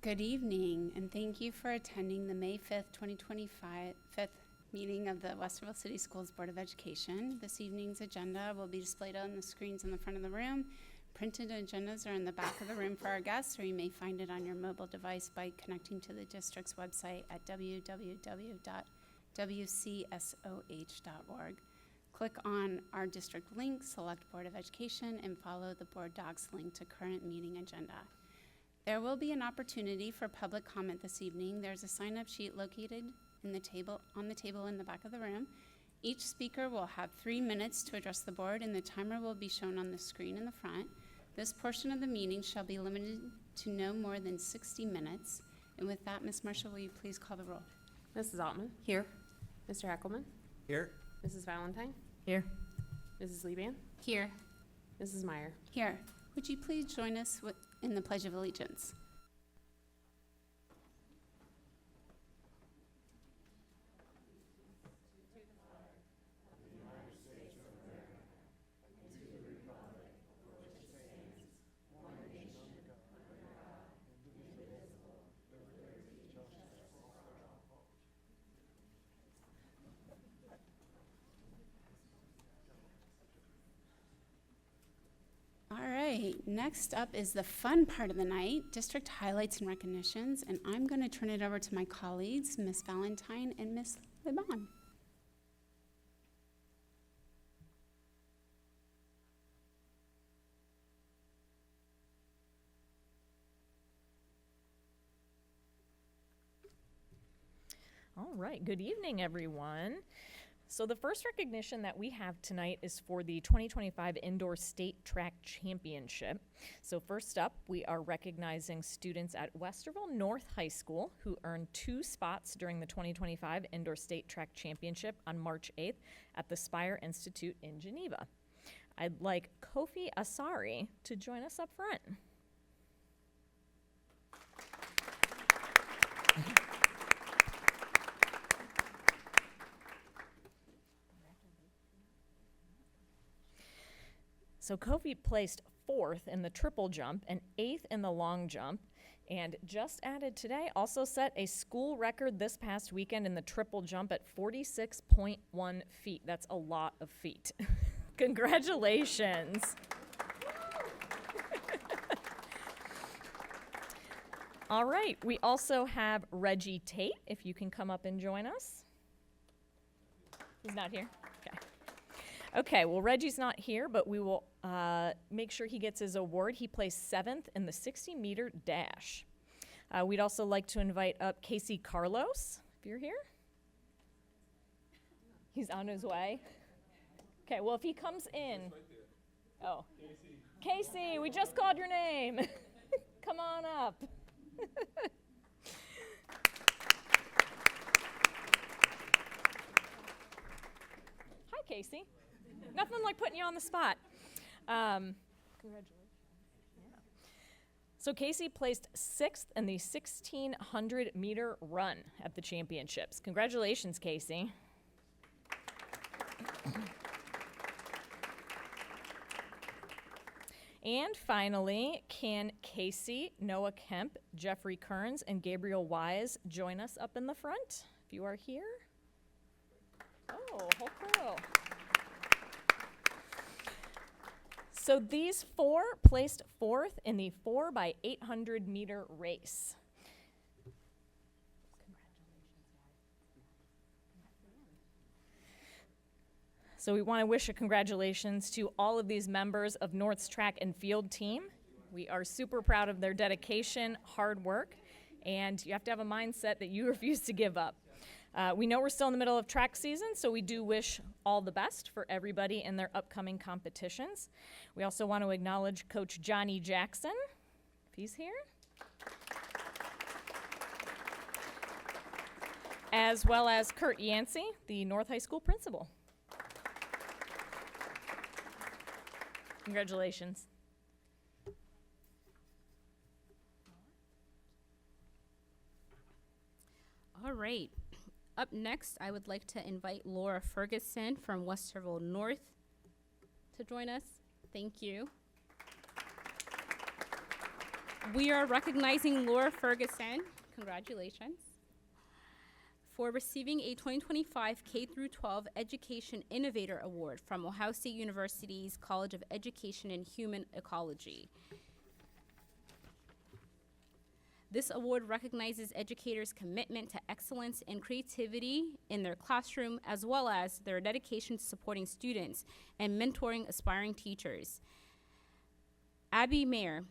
Good evening, and thank you for attending the May 5th, 2025 meeting of the Westerville City Schools Board of Education. This evening's agenda will be displayed on the screens in the front of the room. Printed agendas are in the back of the room for our guests, or you may find it on your mobile device by connecting to the district's website at www.wcsoh.org. Click on our district link, select Board of Education, and follow the board docs link to current meeting agenda. There will be an opportunity for public comment this evening. There's a sign-up sheet located on the table in the back of the room. Each speaker will have 3 minutes to address the board, and the timer will be shown on the screen in the front. This portion of the meeting shall be limited to no more than 60 minutes. And with that, Ms. Marshall, will you please call the roll? Mrs. Altman? Here. Mr. Heckelman? Here. Mrs. Valentine? Here. Mrs. Lieband? Here. Mrs. Meyer? Here. Would you please join us in the Pledge of Allegiance? All right, next up is the fun part of the night, district highlights and recognitions, and I'm going to turn it over to my colleagues, Ms. Valentine and Ms. Liban. All right, good evening, everyone. So the first recognition that we have tonight is for the 2025 Indoor State Track Championship. So first up, we are recognizing students at Westerville North High School who earned 2 spots during the 2025 Indoor State Track Championship on March 8th at the Spire Institute in Geneva. I'd like Kofi Asari to join us up front. So Kofi placed 4th in the triple jump and 8th in the long jump, and just added today also set a school record this past weekend in the triple jump at 46.1 feet. That's a lot of feet. Congratulations. All right, we also have Reggie Tate, if you can come up and join us. He's not here? Okay, well, Reggie's not here, but we will make sure he gets his award. He placed 7th in the 60-meter dash. We'd also like to invite up Casey Carlos, if you're here. He's on his way. Okay, well, if he comes in. Oh. Casey, we just called your name. Come on up. Hi, Casey. Nothing like putting you on the spot. Congratulations. Yeah. So Casey placed 6th in the 1,600-meter run at the championships. Congratulations, Casey. And finally, can Casey, Noah Kemp, Jeffrey Kearns, and Gabriel Wise join us up in the front, if you are here? Oh, whole crew. So these 4 placed 4th in the 4x800 meter race. So we want to wish a congratulations to all of these members of North's track and field team. We are super proud of their dedication, hard work, and you have to have a mindset that you refuse to give up. We know we're still in the middle of track season, so we do wish all the best for everybody in their upcoming competitions. We also want to acknowledge Coach Johnny Jackson, if he's here, as well as Kurt Yancey, the North High School principal. Congratulations. All right. Up next, I would like to invite Laura Ferguson from Westerville North to join us. Thank you. We are recognizing Laura Ferguson, congratulations, for receiving a 2025 K-12 Education Innovator Award from Ohio State University's College of Education and Human Ecology. This award recognizes educators' commitment to excellence and creativity in their classroom, as well as their dedication to supporting students and mentoring aspiring teachers. Abby Mayer,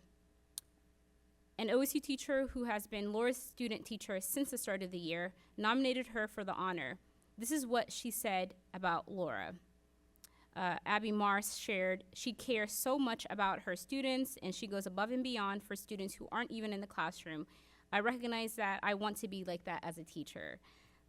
an OSU teacher who has been Laura's student teacher since the start of the year, nominated her for the honor. This is what she said about Laura. Abby Mars shared, "She cares so much about her students, and she goes above and beyond for students who aren't even in the classroom. I recognize that I want to be like that as a teacher."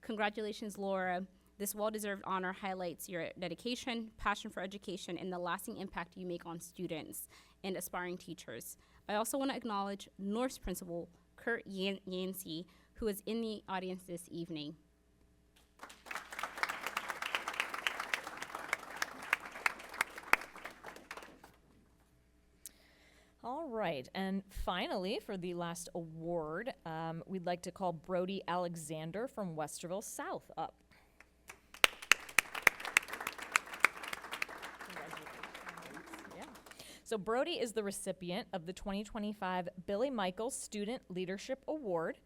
Congratulations, Laura. This well-deserved honor highlights your dedication, passion for education, and the lasting impact you make on students and aspiring teachers. I also want to acknowledge Norse Principal Kurt Yancey, who is in the audience this evening. All right, and finally, for the last award, we'd like to call Brody Alexander from Westerville South up. Congratulations. Yeah. So Brody is the recipient of the 2025 Billy Michaels Student Leadership Award.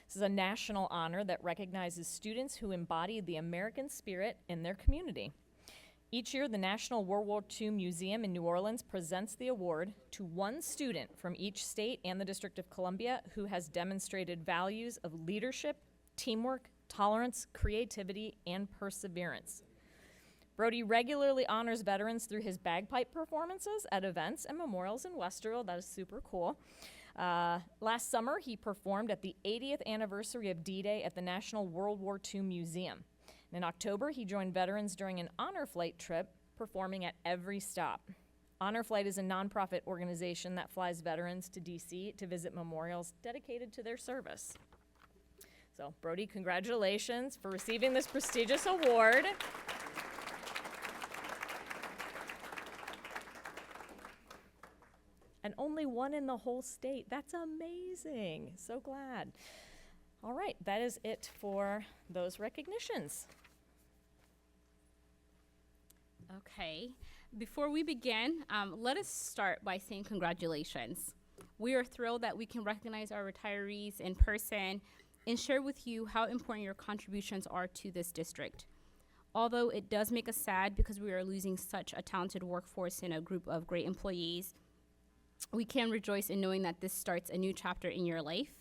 This is a national honor that recognizes students who embody the American spirit in their community. Each year, the National World War II Museum in New Orleans presents the award to one student from each state and the District of Columbia who has demonstrated values of leadership, teamwork, tolerance, creativity, and perseverance. Brody regularly honors veterans through his bagpipe performances at events and memorials in Westerville. That is super cool. Last summer, he performed at the 80th anniversary of D-Day at the National World War II Museum. In October, he joined veterans during an Honor Flight trip, performing at every stop. Honor Flight is a nonprofit organization that flies veterans to D.C. to visit memorials dedicated to their service. So, Brody, congratulations for receiving this prestigious award. And only one in the whole state. That's amazing. So glad. All right, that is it for those recognitions. Okay, before we begin, let us start by saying congratulations. We are thrilled that we can recognize our retirees in person and share with you how important your contributions are to this district. Although it does make us sad because we are losing such a talented workforce and a group of great employees, we can rejoice in knowing that this starts a new chapter in your life.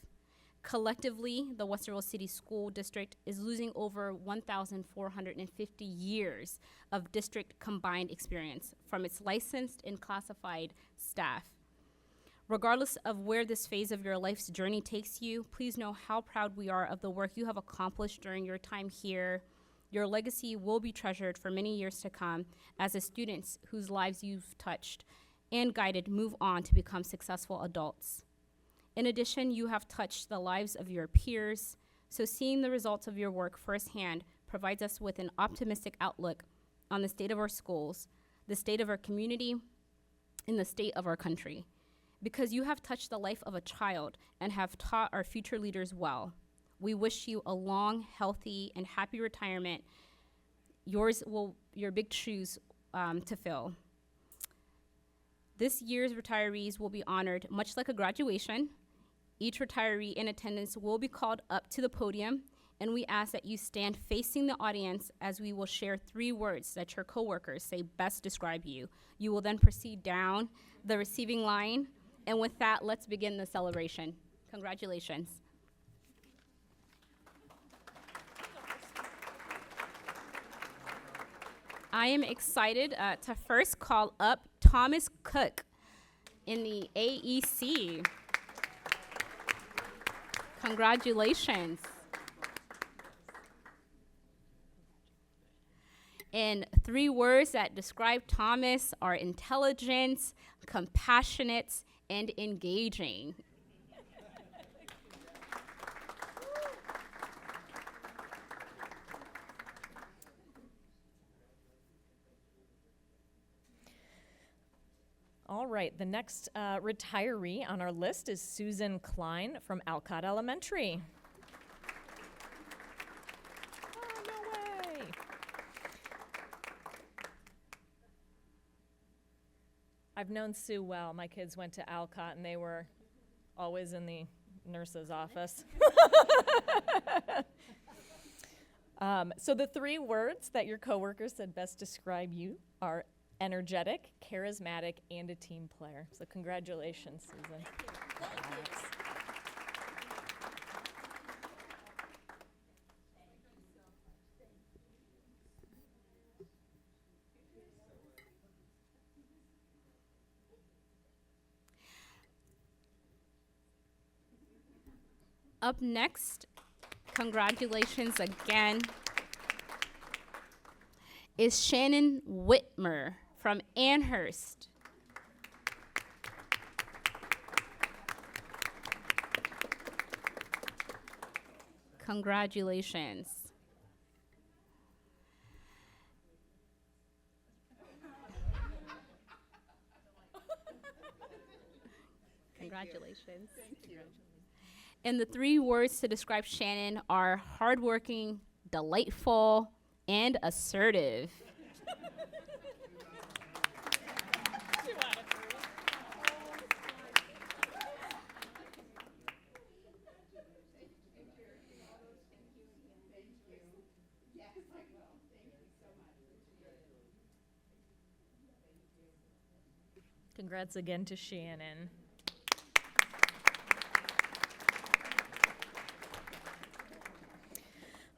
Collectively, the Westerville City School District is losing over 1,450 years of district combined experience from its licensed and classified staff. Regardless of where this phase of your life's journey takes you, please know how proud we are of the work you have accomplished during your time here. Your legacy will be treasured for many years to come as the students whose lives you've touched and guided move on to become successful adults. In addition, you have touched the lives of your peers, so seeing the results of your work firsthand provides us with an optimistic outlook on the state of our schools, the state of our community, and the state of our country. Because you have touched the life of a child and have taught our future leaders well, we wish you a long, healthy, and happy retirement. Your big shoes to fill. This year's retirees will be honored much like a graduation. Each retiree in attendance will be called up to the podium, and we ask that you stand facing the audience as we will share 3 words that your coworkers say best describe you. You will then proceed down the receiving line, and with that, let's begin the celebration. Congratulations. I am excited to first call up Thomas Cook in the AEC. Congratulations. And 3 words that describe Thomas are intelligent, compassionate, and engaging. All right, the next retiree on our list is Susan Klein from Alcott Elementary. Oh, no way. I've known Sue well. My kids went to Alcott and they were always in the nurse's office. So the three words that your coworkers said best describe you are energetic, charismatic, and a team player. So congratulations, Susan. Congrats. Up next, congratulations again, is Shannon Whitmer from Amherst. Congratulations. Congratulations. And the three words to describe Shannon are hardworking, delightful, and assertive. Congrats again to Shannon.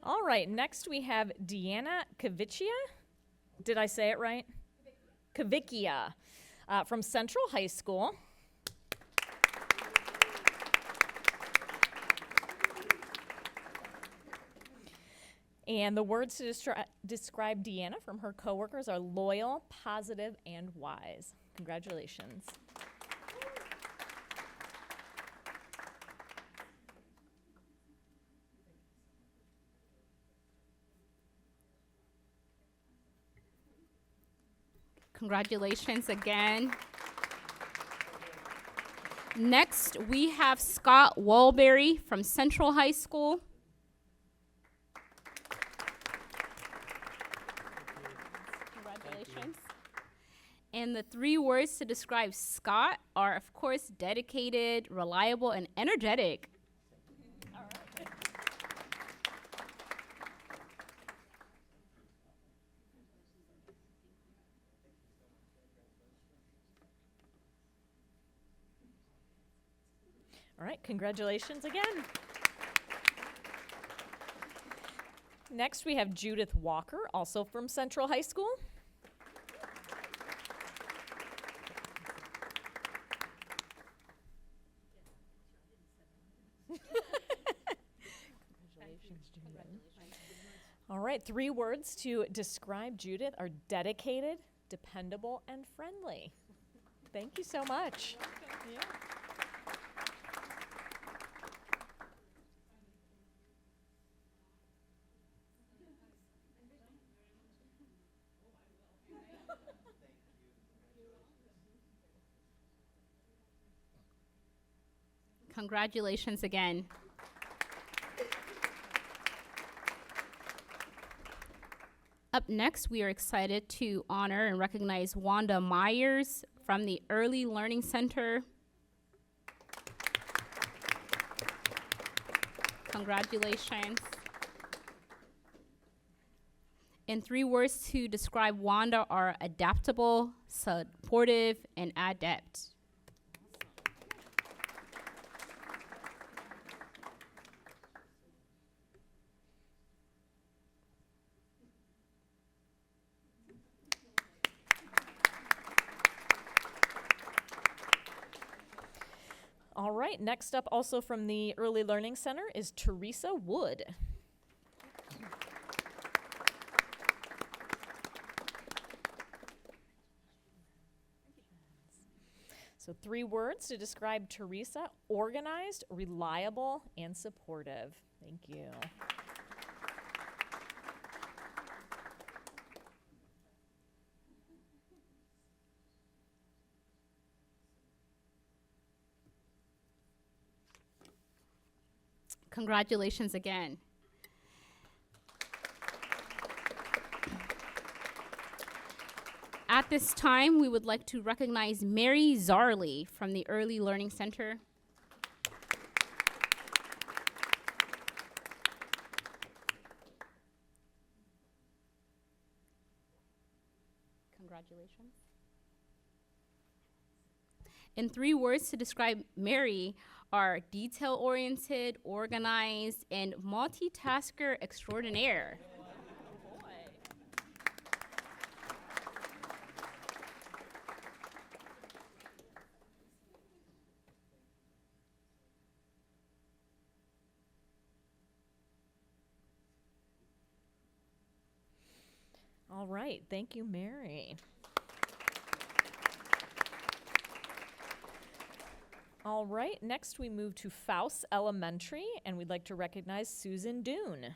All right, next we have Deanna Kavickia. Did I say it right? Kavickia from Central High School. And the words to describe Deanna from her coworkers are loyal, positive, and wise. Congratulations. Congratulations again. Next, we have Scott Walberry from Central High School. Congratulations. And the three words to describe Scott are, of course, dedicated, reliable, and energetic. All right, congratulations again. Next, we have Judith Walker, also from Central High School. Congratulations, Judith. All right, three words to describe Judith are dedicated, dependable, and friendly. Thank you so much. Yeah. Congratulations again. Up next, we are excited to honor and recognize Wanda Myers from the Early Learning Center. Congratulations. And three words to describe Wanda are adaptable, supportive, and adept. All right, next up, also from the Early Learning Center, is Teresa Wood. So three words to describe Teresa: organized, reliable, and supportive. Thank you. Congratulations again. At this time, we would like to recognize Mary Zarley from the Early Learning Center. Congratulations. In 3 words to describe Mary are detail-oriented, organized, and multitasker extraordinaire. All right, thank you, Mary. All right, next we move to Faust Elementary, and we'd like to recognize Susan Dune.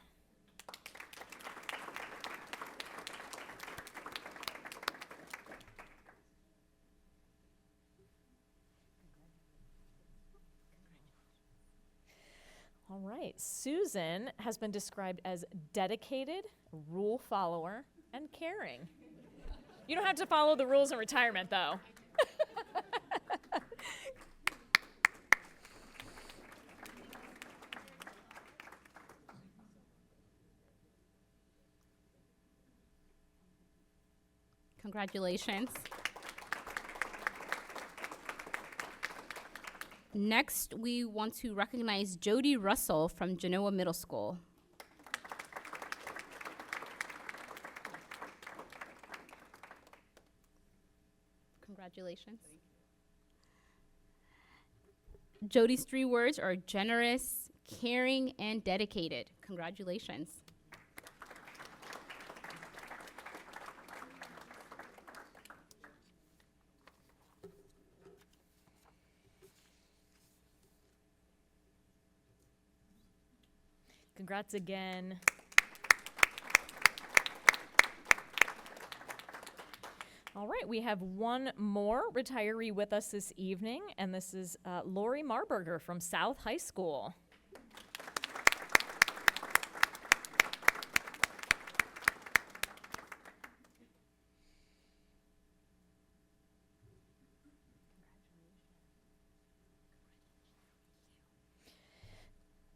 All right, Susan has been described as dedicated, rule follower, and caring. You don't have to follow the rules in retirement, though. Congratulations. Next, we want to recognize Jody Russell from Genoa Middle School. Congratulations. Jody's 3 words are generous, caring, and dedicated. Congratulations. Congrats again. All right, we have one more retiree with us this evening, and this is Lori Marburger from South High School.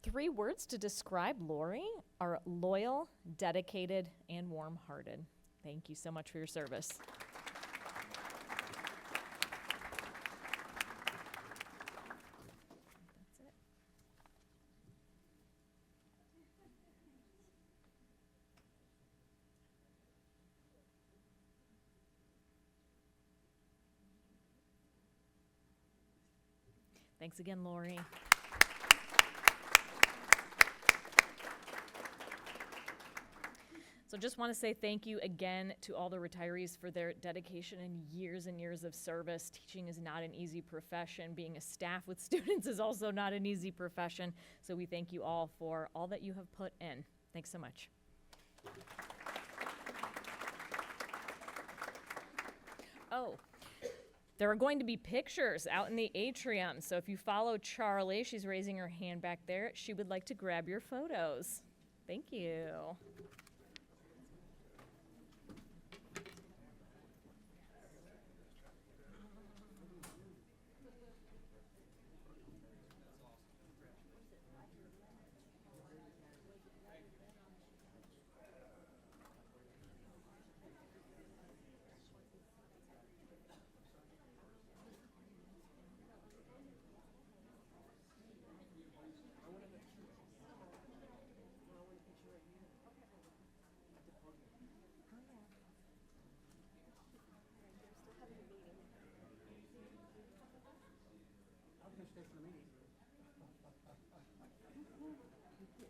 Three words to describe Lori are loyal, dedicated, and warm-hearted. Thank you so much for your service. That's it. Thanks again, Lori. So just want to say thank you again to all the retirees for their dedication and years of service. Teaching is not an easy profession. Being a staff with students is also not an easy profession. So we thank you all for all that you have put in. Thanks so much. Oh, there are going to be pictures out in the atrium. So if you follow Charlie, she's raising her hand back there. She would like to grab your photos. Thank you.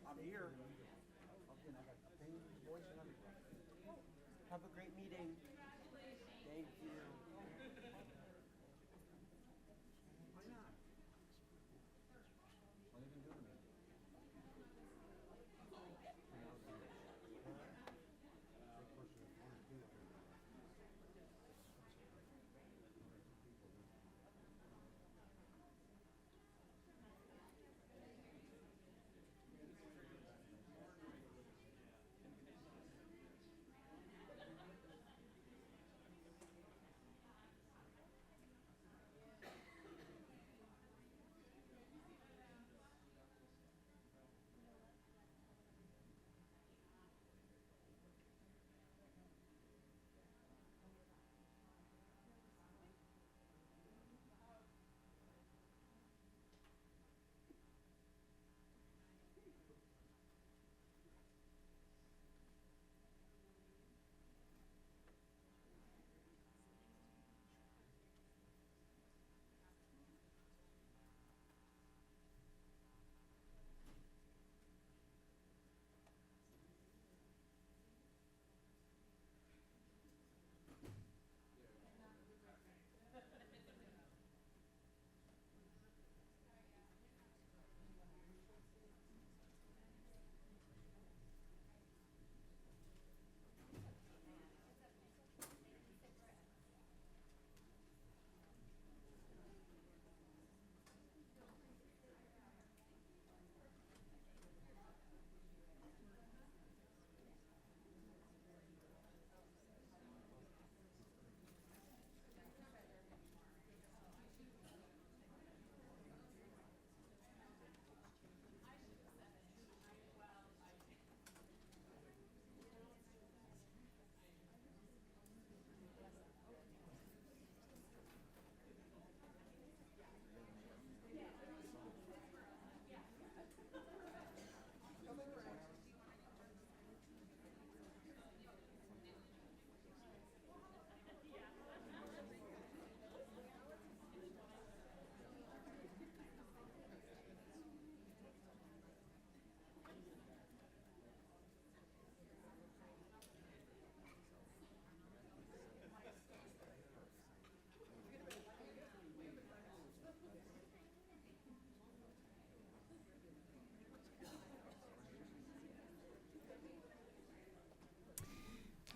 I'm here. Have a great meeting. Thank you. Why not? What have you been doing to me?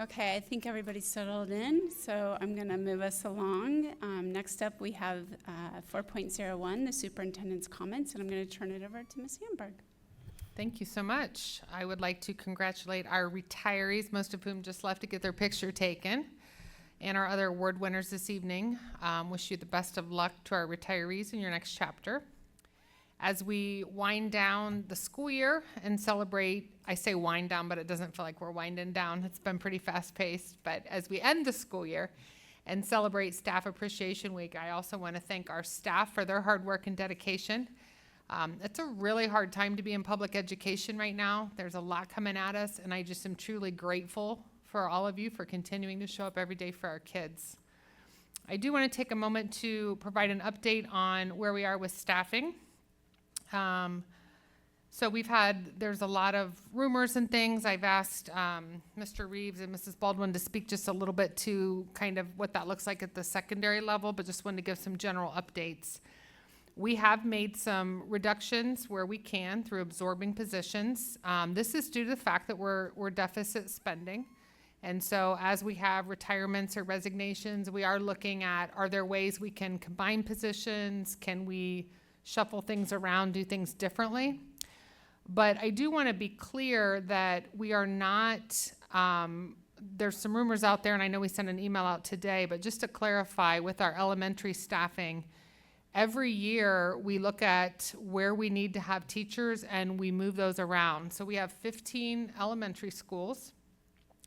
Okay, I think everybody's settled in, so I'm going to move us along. Next up, we have 4.01, the superintendent's comments, and I'm going to turn it over to Ms. Hamburg. Thank you so much. I would like to congratulate our retirees, most of whom just left to get their picture taken, and our other award winners this evening. Wish you the best of luck to our retirees in your next chapter. As we wind down the school year and celebrate, I say wind down, but it doesn't feel like we're winding down. It's been pretty fast-paced. But as we end the school year and celebrate Staff Appreciation Week, I also want to thank our staff for their hard work and dedication. It's a really hard time to be in public education right now. There's a lot coming at us, and I just am truly grateful for all of you for continuing to show up every day for our kids. I do want to take a moment to provide an update on where we are with staffing. So there's a lot of rumors and things. I've asked Mr. Reeves and Mrs. Baldwin to speak just a little bit to kind of what that looks like at the secondary level, but just wanted to give some general updates. We have made some reductions where we can through absorbing positions. This is due to the fact that we're deficit spending. And so as we have retirements or resignations, we are looking at, are there ways we can combine positions? Can we shuffle things around, do things differently? But I do want to be clear that we are not, there's some rumors out there, and I know we sent an email out today, but just to clarify with our elementary staffing, every year we look at where we need to have teachers and we move those around. So we have 15 elementary schools,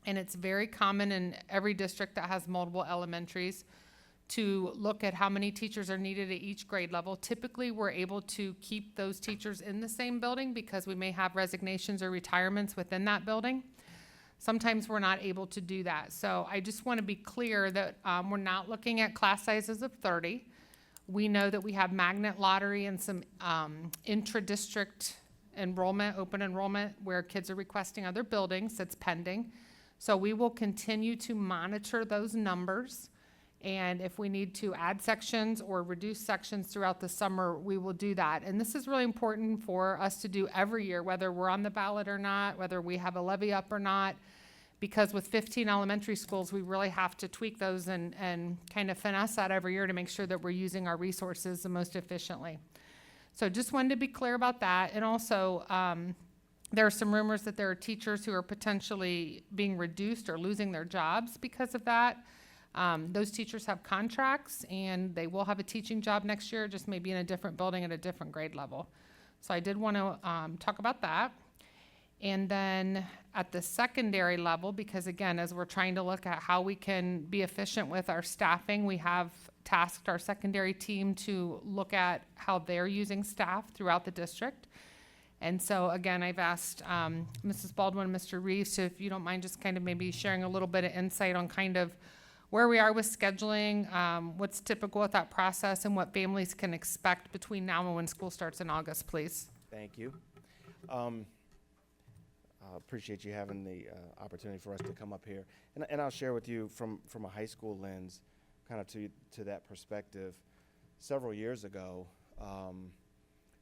and it's very common in every district that has multiple elementaries to look at how many teachers are needed at each grade level. Typically, we're able to keep those teachers in the same building because we may have resignations or retirements within that building. Sometimes we're not able to do that. So I just want to be clear that we're not looking at class sizes of 30. We know that we have magnet lottery and some intra-district enrollment, open enrollment, where kids are requesting other buildings. That's pending. So we will continue to monitor those numbers. And if we need to add sections or reduce sections throughout the summer, we will do that. And this is really important for us to do every year, whether we're on the ballot or not, whether we have a levy up or not, because with 15 elementary schools, we really have to tweak those and kind of finesse that every year to make sure that we're using our resources the most efficiently. So just wanted to be clear about that. And also, there are some rumors that there are teachers who are potentially being reduced or losing their jobs because of that. Those teachers have contracts and they will have a teaching job next year, just maybe in a different building at a different grade level. So I did want to talk about that. And then at the secondary level, because again, as we're trying to look at how we can be efficient with our staffing, we have tasked our secondary team to look at how they're using staff throughout the district. And so again, I've asked Mrs. Baldwin and Mr. Reeves, if you don't mind just kind of maybe sharing a little bit of insight on kind of where we are with scheduling, what's typical with that process, and what families can expect between now and when school starts in August, please. Thank you. I appreciate you having the opportunity for us to come up here. And I'll share with you from a high school lens, kind of to that perspective. Several years ago,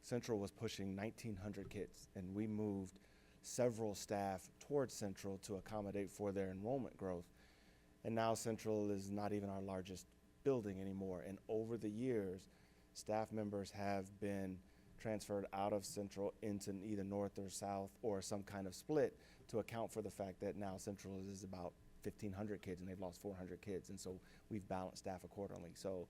Central was pushing 1,900 kids, and we moved several staff towards Central to accommodate for their enrollment growth. And now Central is not even our largest building anymore. And over the years, staff members have been transferred out of Central into either north or south or some kind of split to account for the fact that now Central is about 1,500 kids and they've lost 400 kids. And so we've balanced staff accordingly. So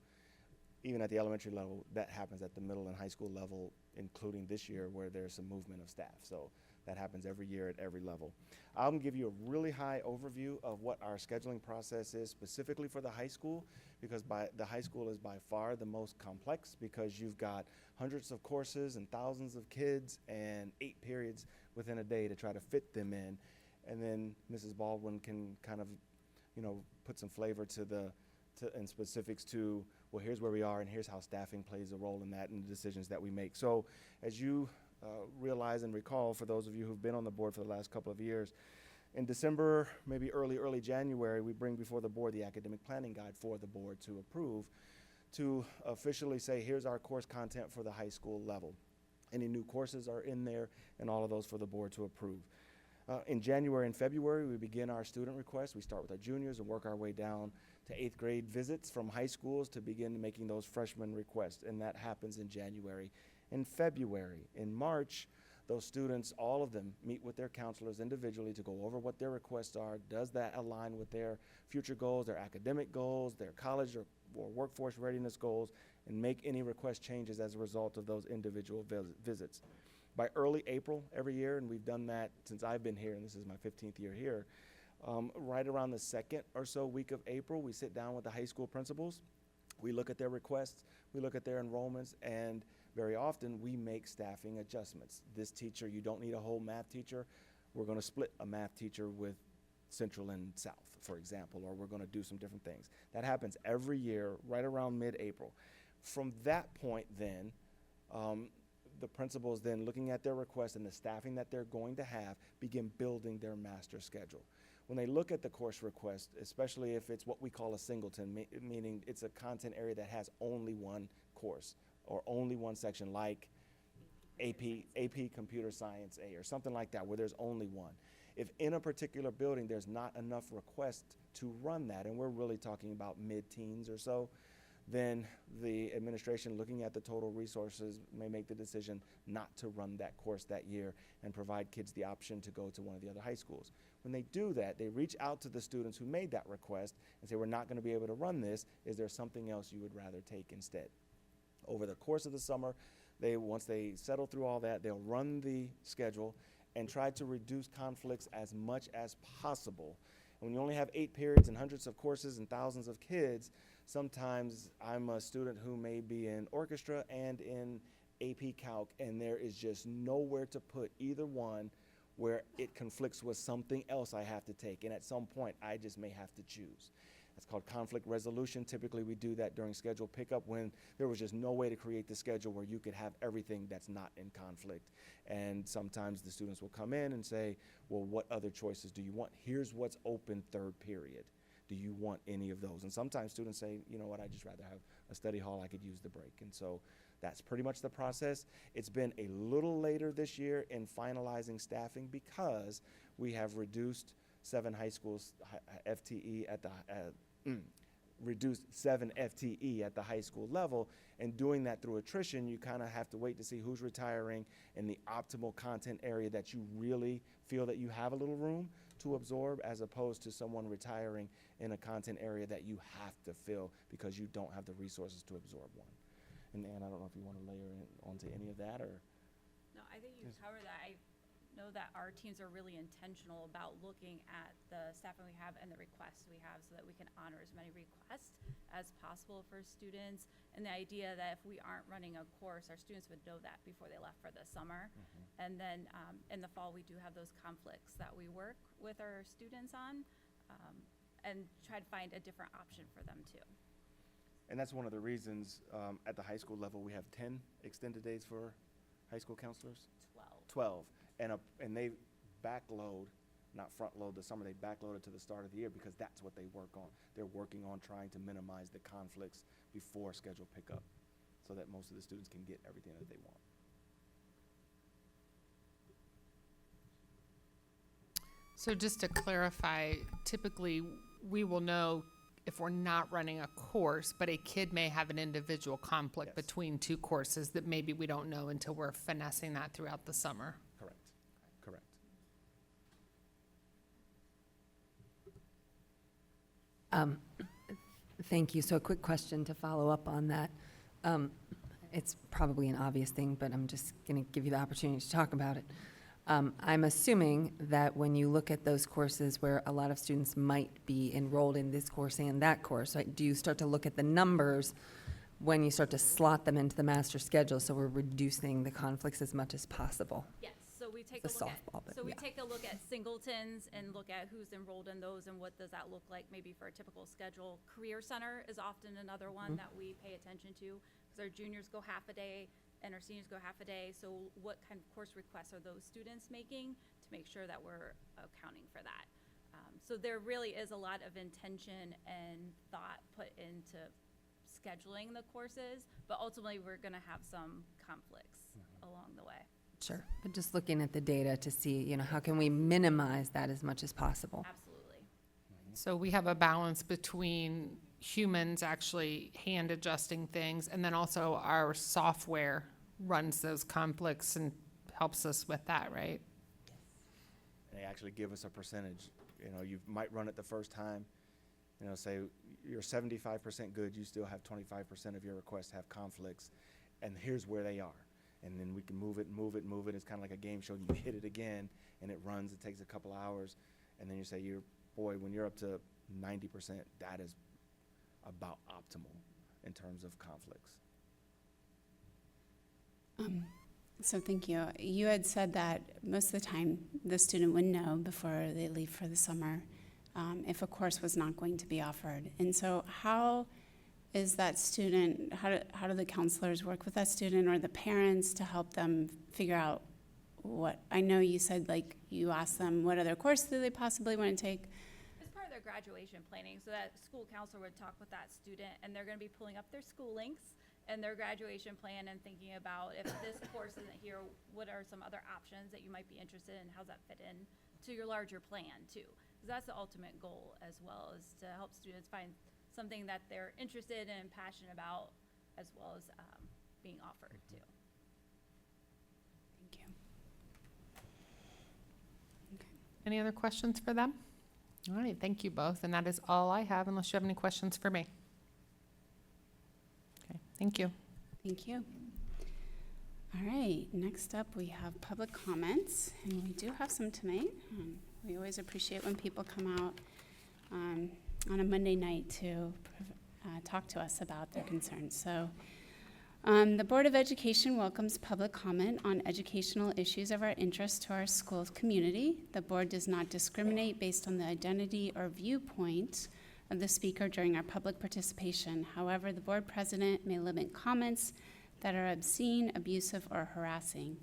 even at the elementary level, that happens at the middle and high school level, including this year where there's some movement of staff. So that happens every year at every level. I'm gonna give you a really high overview of what our scheduling process is specifically for the high school, because the high school is by far the most complex because you've got hundreds of courses and thousands of kids and 8 periods within a day to try to fit them in. And then Mrs. Baldwin can kind of, put some flavor and specifics to, well, here's where we are and here's how staffing plays a role in that and the decisions that we make. So as you realize and recall, for those of you who've been on the board for the last couple of years, in December, maybe early January, we bring before the board the academic planning guide for the board to approve, to officially say, here's our course content for the high school level. Any new courses are in there and all of those for the board to approve. In January and February, we begin our student requests. We start with our juniors and work our way down to 8th grade visits from high schools to begin making those freshman requests, and that happens in January and February. In March, those students, all of them, meet with their counselors individually to go over what their requests are. Does that align with their future goals, their academic goals, their college or workforce readiness goals, and make any request changes as a result of those individual visits. By early April every year, and we've done that since I've been here, and this is my 15th year here, right around the second or so week of April, we sit down with the high school principals. We look at their requests, we look at their enrollments, and very often we make staffing adjustments. This teacher, you don't need a whole math teacher. We're going to split a math teacher with Central and South, for example, or we're going to do some different things. That happens every year right around mid-April. From that point then, the principals then, looking at their requests and the staffing that they're going to have, begin building their master schedule. When they look at the course request, especially if it's what we call a singleton, meaning it's a content area that has only one course or only one section, like AP Computer Science A or something like that, where there's only one. If in a particular building there's not enough requests to run that, and we're really talking about mid-teens or so, then the administration, looking at the total resources, may make the decision not to run that course that year and provide kids the option to go to one of the other high schools. When they do that, they reach out to the students who made that request and say, we're not going to be able to run this. Is there something else you would rather take instead? Over the course of the summer, once they settle through all that, they'll run the schedule and try to reduce conflicts as much as possible. And when you only have 8 periods and hundreds of courses and thousands of kids, sometimes I'm a student who may be in orchestra and in AP Calc, and there is just nowhere to put either one where it conflicts with something else I have to take. And at some point, I just may have to choose. That's called conflict resolution. Typically, we do that during schedule pickup when there was just no way to create the schedule where you could have everything that's not in conflict. And sometimes the students will come in and say, well, what other choices do you want? Here's what's open third period. Do you want any of those? And sometimes students say, you know what, I'd just rather have a study hall. I could use the break. And so that's pretty much the process. It's been a little later this year in finalizing staffing because we have reduced 7 high schools FTE at the reduced 7 FTE at the high school level, and doing that through attrition, you kind of have to wait to see who's retiring in the optimal content area that you really feel that you have a little room to absorb, as opposed to someone retiring in a content area that you have to fill because you don't have the resources to absorb one. And Ann, I don't know if you want to layer in onto any of that, or? No, I think you covered that. I know that our teams are really intentional about looking at the staffing we have and the requests we have so that we can honor as many requests as possible for students. And the idea that if we aren't running a course, our students would know that before they left for the summer. And then in the fall, we do have those conflicts that we work with our students on and try to find a different option for them too. And that's one of the reasons at the high school level we have 10 extended days for high school counselors? 12. And they backload, not front load the summer, they backload it to the start of the year because that's what they work on. They're working on trying to minimize the conflicts before schedule pickup so that most of the students can get everything that they want. So just to clarify, typically we will know if we're not running a course, but a kid may have an individual conflict Yes. between 2 courses that maybe we don't know until we're finessing that throughout the summer. Correct. Correct. Thank you. So a quick question to follow up on that. It's probably an obvious thing, but I'm just going to give you the opportunity to talk about it. I'm assuming that when you look at those courses where a lot of students might be enrolled in this course and that course, right, do you start to look at the numbers when you start to slot them into the master schedule so we're reducing the conflicts as much as possible? Yes, so we take It's a a look softball, at, but so we yeah. take a look at singletons and look at who's enrolled in those and what does that look like maybe for a typical schedule. Career Center is often another one that we pay attention to because our juniors go half a day and our seniors go half a day. So what kind of course requests are those students making to make sure that we're accounting for that? So there really is a lot of intention and thought put into scheduling the courses, but ultimately we're gonna have some conflicts along the way. Sure, but just looking at the data to see, you know, how can we minimize that as much as possible? Absolutely. So we have a balance between humans actually hand adjusting things, and then also our software runs those conflicts and helps us with that, right? They actually give us a percentage. You know, you might run it the first time, you know, say you're 75% good, you still have 25% of your requests have conflicts, and here's where they are. And then we can move it. It's kind of like a game show. You hit it again, and it runs. It takes a couple hours, and then you say, when you're up to 90%, that is about optimal in terms of conflicts. So thank you. You had said that most of the time the student would know before they leave for the summer if a course was not going to be offered. And so how is that student, how do the counselors work with that student or the parents to help them figure out what, I know you said like you asked them what other course do they possibly want to take? As part of their graduation planning, so that school counselor would talk with that student, and they're going to be pulling up their school links and their graduation plan and thinking about if this course isn't here, what are some other options that you might be interested in? How's that fit in to your larger plan too? Because that's the ultimate goal as well, is to help students find something that they're interested in and passionate about, as well as being offered too. Thank you. Any other questions for them? All right, thank you both, and that is all I have unless you have any questions for me. Okay, thank you. Thank you. All right, next up we have public comments, and we do have some tonight. We always appreciate when people come out on a Monday night to talk to us about their concerns. So the Board of Education welcomes public comment on educational issues of our interest to our school community. The board does not discriminate based on the identity or viewpoint of the speaker during our public participation. However, the board president may limit comments that are obscene, abusive, or harassing.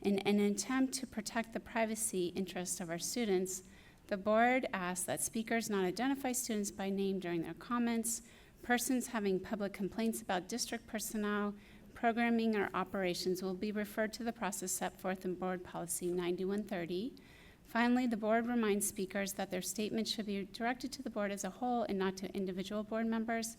In an attempt to protect the privacy interests of our students, the board asks that speakers not identify students by name during their comments. Persons having public complaints about district personnel, programming, or operations will be referred to the process set forth in Board Policy 9130. Finally, the board reminds speakers that their statements should be directed to the board as a whole and not to individual board members.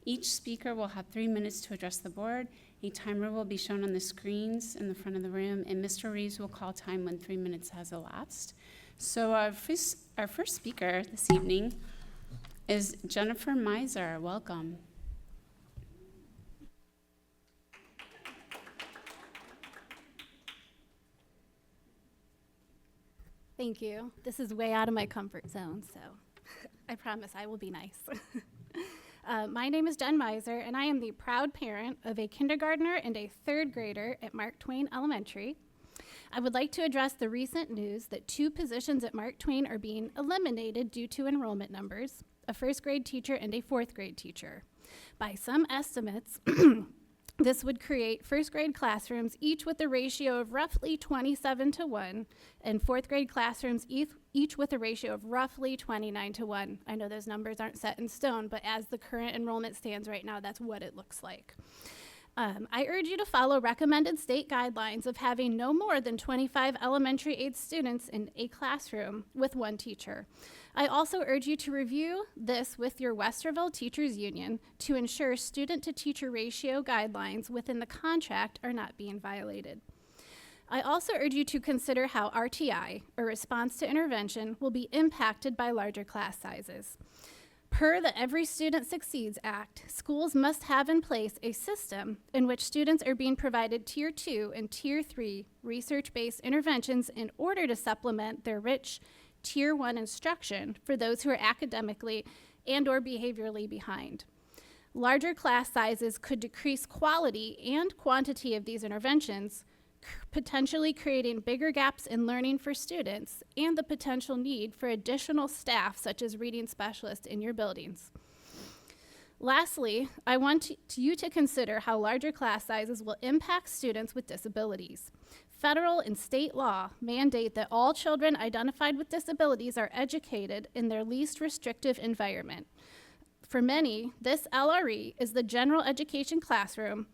Each speaker will have 3 minutes to address the board. A timer will be shown on the screens in the front of the room, and Mr. Reeves will call time when 3 minutes has elapsed. So our first speaker this evening is Jennifer Meiser. Welcome. Thank you. This is way out of my comfort zone, so I promise I will be nice. My name is Jen Meiser, and I am the proud parent of a kindergartner and a third grader at Mark Twain Elementary. I would like to address the recent news that 2 positions at Mark Twain are being eliminated due to enrollment numbers, a first grade teacher and a fourth grade teacher. By some estimates, this would create first grade classrooms each with a ratio of roughly 27:1, and fourth grade classrooms each with a ratio of roughly 29:1. I know those numbers aren't set in stone, but as the current enrollment stands right now, that's what it looks like. I urge you to follow recommended state guidelines of having no more than 25 elementary age students in a classroom with 1 teacher. I also urge you to review this with your Westerville Teachers Union to ensure student-to-teacher ratio guidelines within the contract are not being violated. I also urge you to consider how RTI, or response to intervention, will be impacted by larger class sizes. Per the Every Student Succeeds Act, schools must have in place a system in which students are being provided Tier 2 and Tier 3 research-based interventions in order to supplement their rich Tier 1 instruction for those who are academically and/or behaviorally behind. Larger class sizes could decrease quality and quantity of these interventions, potentially creating bigger gaps in learning for students and the potential need for additional staff such as reading specialists in your buildings. Lastly, I want you to consider how larger class sizes will impact students with disabilities. Federal and state law mandate that all children identified with disabilities are educated in their least restrictive environment. For many, this LRE is the general education classroom,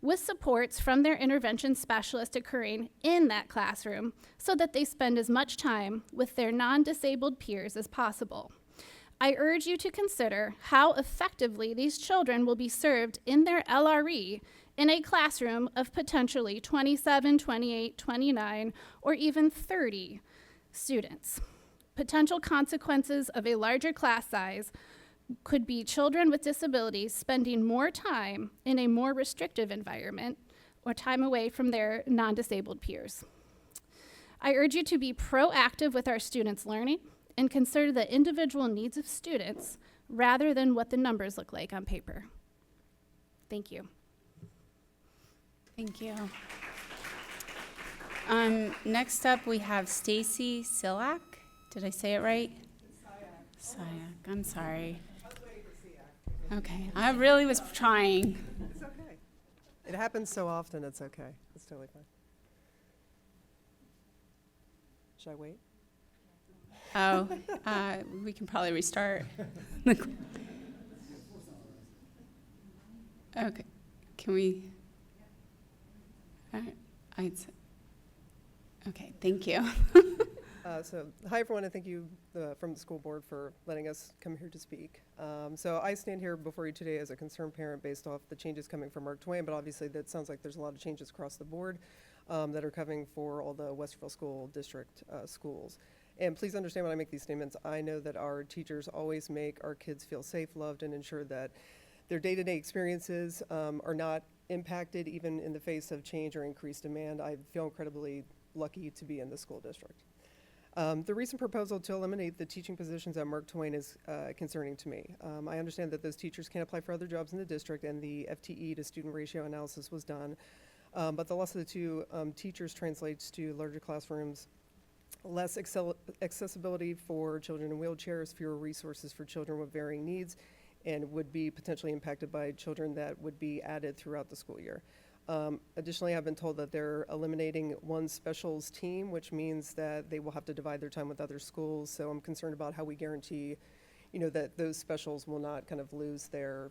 with supports from their intervention specialist occurring in that classroom so that they spend as much time with their non-disabled peers as possible. I urge you to consider how effectively these children will be served in their LRE in a classroom of potentially 27, 28, 29, or even 30 students. Potential consequences of a larger class size could be children with disabilities spending more time in a more restrictive environment or time away from their non-disabled peers. I urge you to be proactive with our students' learning and consider the individual needs of students rather than what the numbers look like on paper. Thank you. Thank you. Next up, we have Stacy Silak. Did I say it right? Sayak. I'm sorry. Okay, I really was trying. It's okay. It happens so often, it's okay. It's totally fine. Should I wait? Oh, we can probably restart. Okay, can we? Okay, thank you. Hi everyone, and thank you from the school board for letting us come here to speak. So I stand here before you today as a concerned parent based off the changes coming from Mark Twain, but obviously that sounds like there's a lot of changes across the board that are coming for all the Westerville School District schools. And please understand when I make these statements, I know that our teachers always make our kids feel safe, loved, and ensure that their day-to-day experiences are not impacted even in the face of change or increased demand. I feel incredibly lucky to be in the school district. The recent proposal to eliminate the teaching positions at Mark Twain is concerning to me. I understand that those teachers can't apply for other jobs in the district and the FTE to student ratio analysis was done. But the loss of the two teachers translates to larger classrooms, less accessibility for children in wheelchairs, fewer resources for children with varying needs, and would be potentially impacted by children that would be added throughout the school year. Additionally, I've been told that they're eliminating one specials team, which means that they will have to divide their time with other schools. So I'm concerned about how we guarantee, that those specials will not kind of lose their,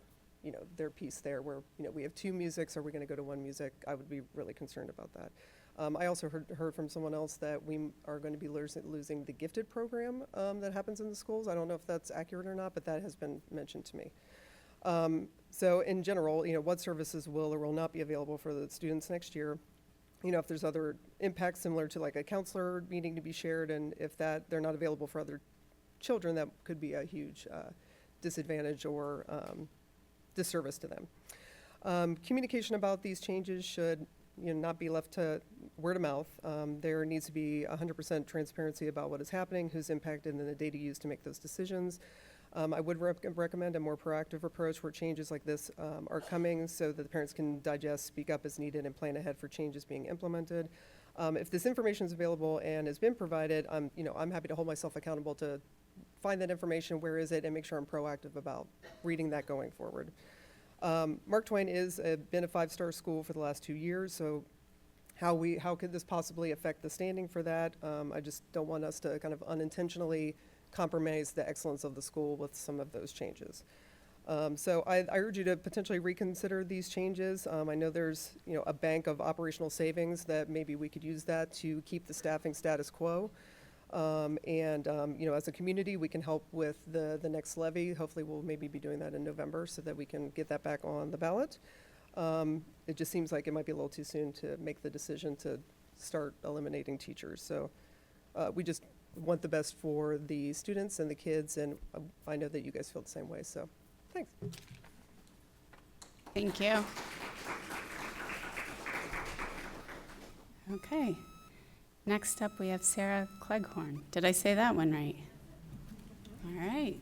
their piece there where, we have two musics, are we going to go to one music? I would be really concerned about that. I also heard from someone else that we are going to be losing the gifted program that happens in the schools. I don't know if that's accurate or not, but that has been mentioned to me. So in general, what services will or will not be available for the students next year? If there's other impacts similar to like a counselor needing to be shared, and if they're not available for other children, that could be a huge disadvantage or disservice to them. Communication about these changes should not be left to word of mouth. There needs to be 100% transparency about what is happening, who's impacted, and the data used to make those decisions. I would recommend a more proactive approach where changes like this are coming so that the parents can digest, speak up as needed, and plan ahead for changes being implemented. If this information is available and has been provided, I'm happy to hold myself accountable to find that information, where is it, and make sure I'm proactive about reading that going forward. Mark Twain is been a 5-star school for the last 2 years, so how could this possibly affect the standing for that? I just don't want us to kind of unintentionally compromise the excellence of the school with some of those changes. So I urge you to potentially reconsider these changes. I know there's a bank of operational savings that maybe we could use that to keep the staffing status quo. As a community, we can help with the next levy. Hopefully we'll maybe be doing that in November so that we can get that back on the ballot. It just seems like it might be a little too soon to make the decision to start eliminating teachers. So we just want the best for the students and the kids, and I know that you guys feel the same way, so thanks. Thank you. Okay. Next up, we have Sarah Cleghorn. Did I say that one right? All right.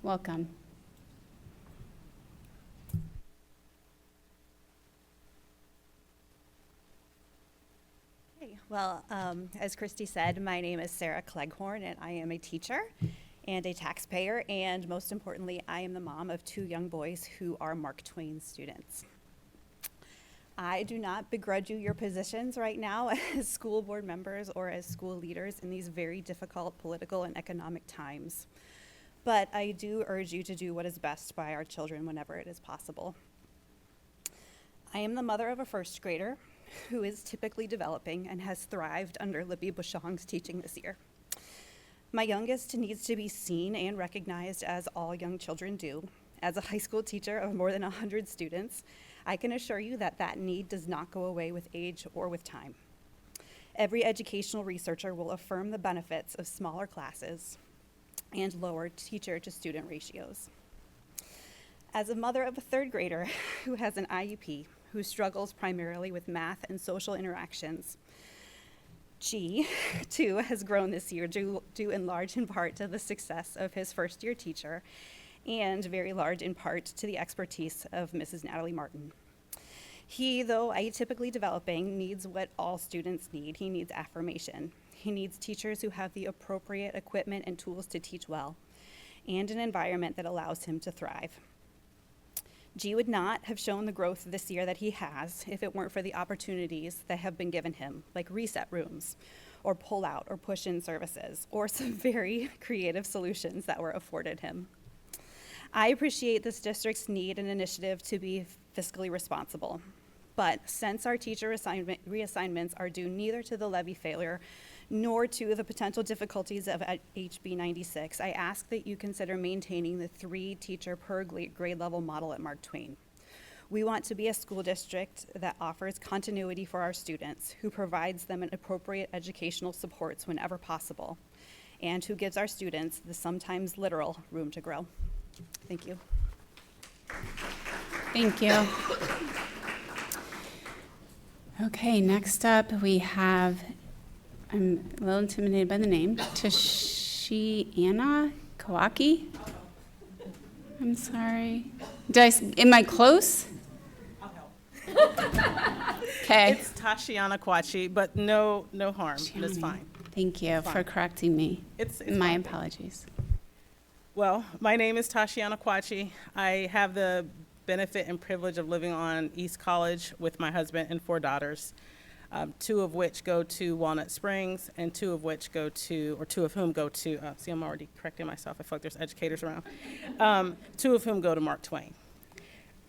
Welcome. Well, as Christy said, my name is Sarah Cleghorn, and I am a teacher and a taxpayer, and most importantly, I am the mom of 2 young boys who are Mark Twain students. I do not begrudge you your positions right now as school board members or as school leaders in these very difficult political and economic times. but I do urge you to do what is best by our children whenever it is possible. I am the mother of a first grader who is typically developing and has thrived under Libby Bushong's teaching this year. My youngest needs to be seen and recognized as all young children do. As a high school teacher of more than 100 students, I can assure you that that need does not go away with age or with time. Every educational researcher will affirm the benefits of smaller classes and lower teacher-to-student ratios. As a mother of a third grader who has an IEP, who struggles primarily with math and social interactions, G, too, has grown this year due in large in part to the success of his first-year teacher and very large in part to the expertise of Mrs. Natalie Martin. He, though atypically developing, needs what all students need. He needs affirmation. He needs teachers who have the appropriate equipment and tools to teach well, and an environment that allows him to thrive. G would not have shown the growth this year that he has if it weren't for the opportunities that have been given him, like reset rooms, or pull-out or push-in services, or some very creative solutions that were afforded him. I appreciate this district's need and initiative to be fiscally responsible, but since our teacher reassignments are due neither to the levy failure nor to the potential difficulties of HB 96, I ask that you consider maintaining the 3 teacher per grade level model at Mark Twain. We want to be a school district that offers continuity for our students, who provides them an appropriate educational supports whenever possible, and who gives our students the sometimes literal room to grow. Thank you. Thank you. Okay, next up we have, I'm a little intimidated by the name, Tashiana Kawaki. I'm sorry. Am I close? Okay. It's Tashiana Kwachi, but no harm. That's fine. Thank you for correcting me. It's My fine. apologies. Well, my name is Tashiana Kwachi. I have the benefit and privilege of living on East College with my husband and 4 daughters, 2 of which go to Walnut Springs, and 2 of whom go to, see, I'm already correcting myself. I feel like there's educators around. 2 of whom go to Mark Twain.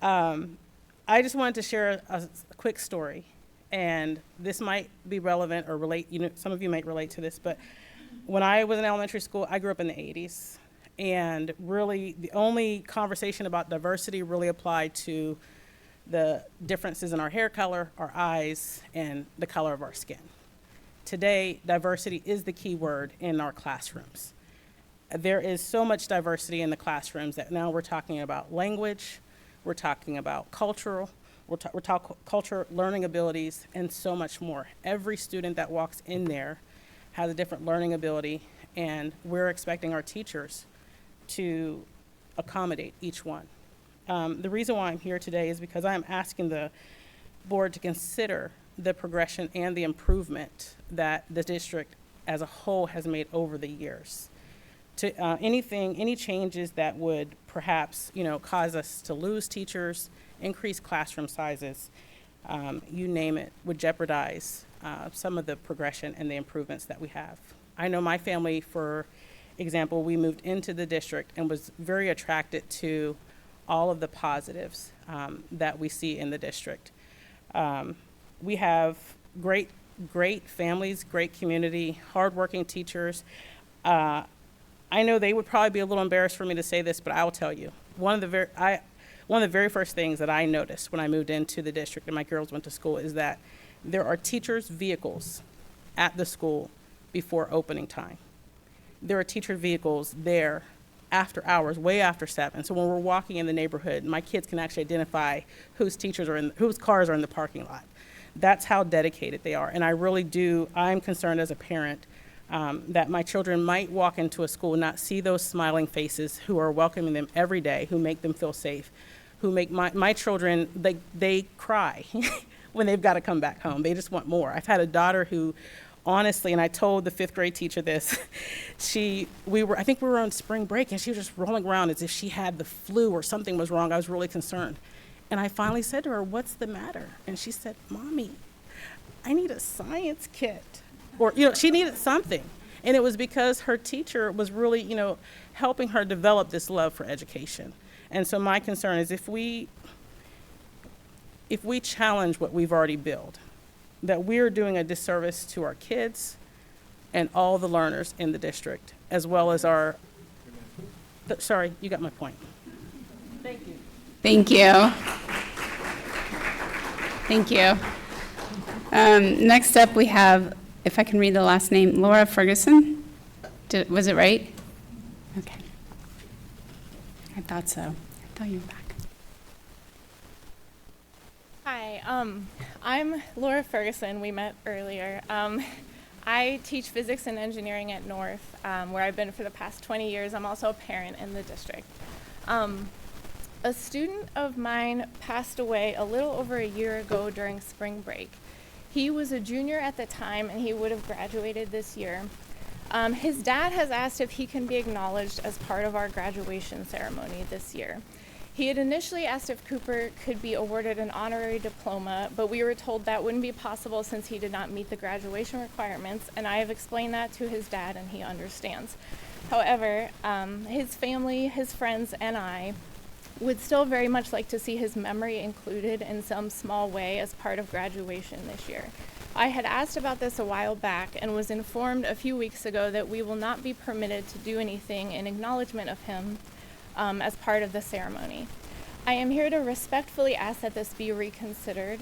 I just wanted to share a quick story, and this might be relevant or relate, some of you might relate to this, but when I was in elementary school, I grew up in the 80s. And really, the only conversation about diversity really applied to the differences in our hair color, our eyes, and the color of our skin. Today, diversity is the key word in our classrooms. There is so much diversity in the classrooms that now we're talking about language, we're talking about culture, learning abilities, and so much more. Every student that walks in there has a different learning ability, and we're expecting our teachers to accommodate each one. The reason why I'm here today is because I'm asking the board to consider the progression and the improvement that the district as a whole has made over the years. To any changes that would perhaps cause us to lose teachers, increase classroom sizes, you name it, would jeopardize some of the progression and the improvements that we have. I know my family, for example, we moved into the district and was very attracted to all of the positives that we see in the district. We have great families, great community, hardworking teachers. I know they would probably be a little embarrassed for me to say this, but I will tell you, one of the very first things that I noticed when I moved into the district and my girls went to school is that there are teachers' vehicles at the school before opening time. There are teacher vehicles there after hours, way after 7. So when we're walking in the neighborhood, my kids can actually identify whose cars are in the parking lot. That's how dedicated they are. And I really do, I'm concerned as a parent that my children might walk into a school and not see those smiling faces who are welcoming them every day, who make them feel safe, who make my children, they cry when they've got to come back home. They just want more. I've had a daughter who, honestly, and I told the 5th grade teacher this, I think we were on spring break, and she was just rolling around as if she had the flu or something was wrong. I was really concerned. And I finally said to her, "What's the matter?" And she said, "Mommy, I need a science kit." Or, she needed something. And it was because her teacher was really, you know, helping her develop this love for education. And so my concern is if we challenge what we've already built, that we're doing a disservice to our kids and all the learners in the district, as well as our, sorry, you got my point. Thank you. Thank you. Thank you. Next up, we have, if I can read the last name, Laura Ferguson. Was it right? Okay. I thought so. I thought you were back. Hi, I'm Laura Ferguson. We met earlier. I teach physics and engineering at North, where I've been for the past 20 years. I'm also a parent in the district. A student of mine passed away a little over a year ago during spring break. He was a junior at the time, and he would have graduated this year. His dad has asked if he can be acknowledged as part of our graduation ceremony this year. He had initially asked if Cooper could be awarded an honorary diploma, but we were told that wouldn't be possible since he did not meet the graduation requirements, and I have explained that to his dad, and he understands. However, his family, his friends, and I would still very much like to see his memory included in some small way as part of graduation this year. I had asked about this a while back and was informed a few weeks ago that we will not be permitted to do anything in acknowledgement of him as part of the ceremony. I am here to respectfully ask that this be reconsidered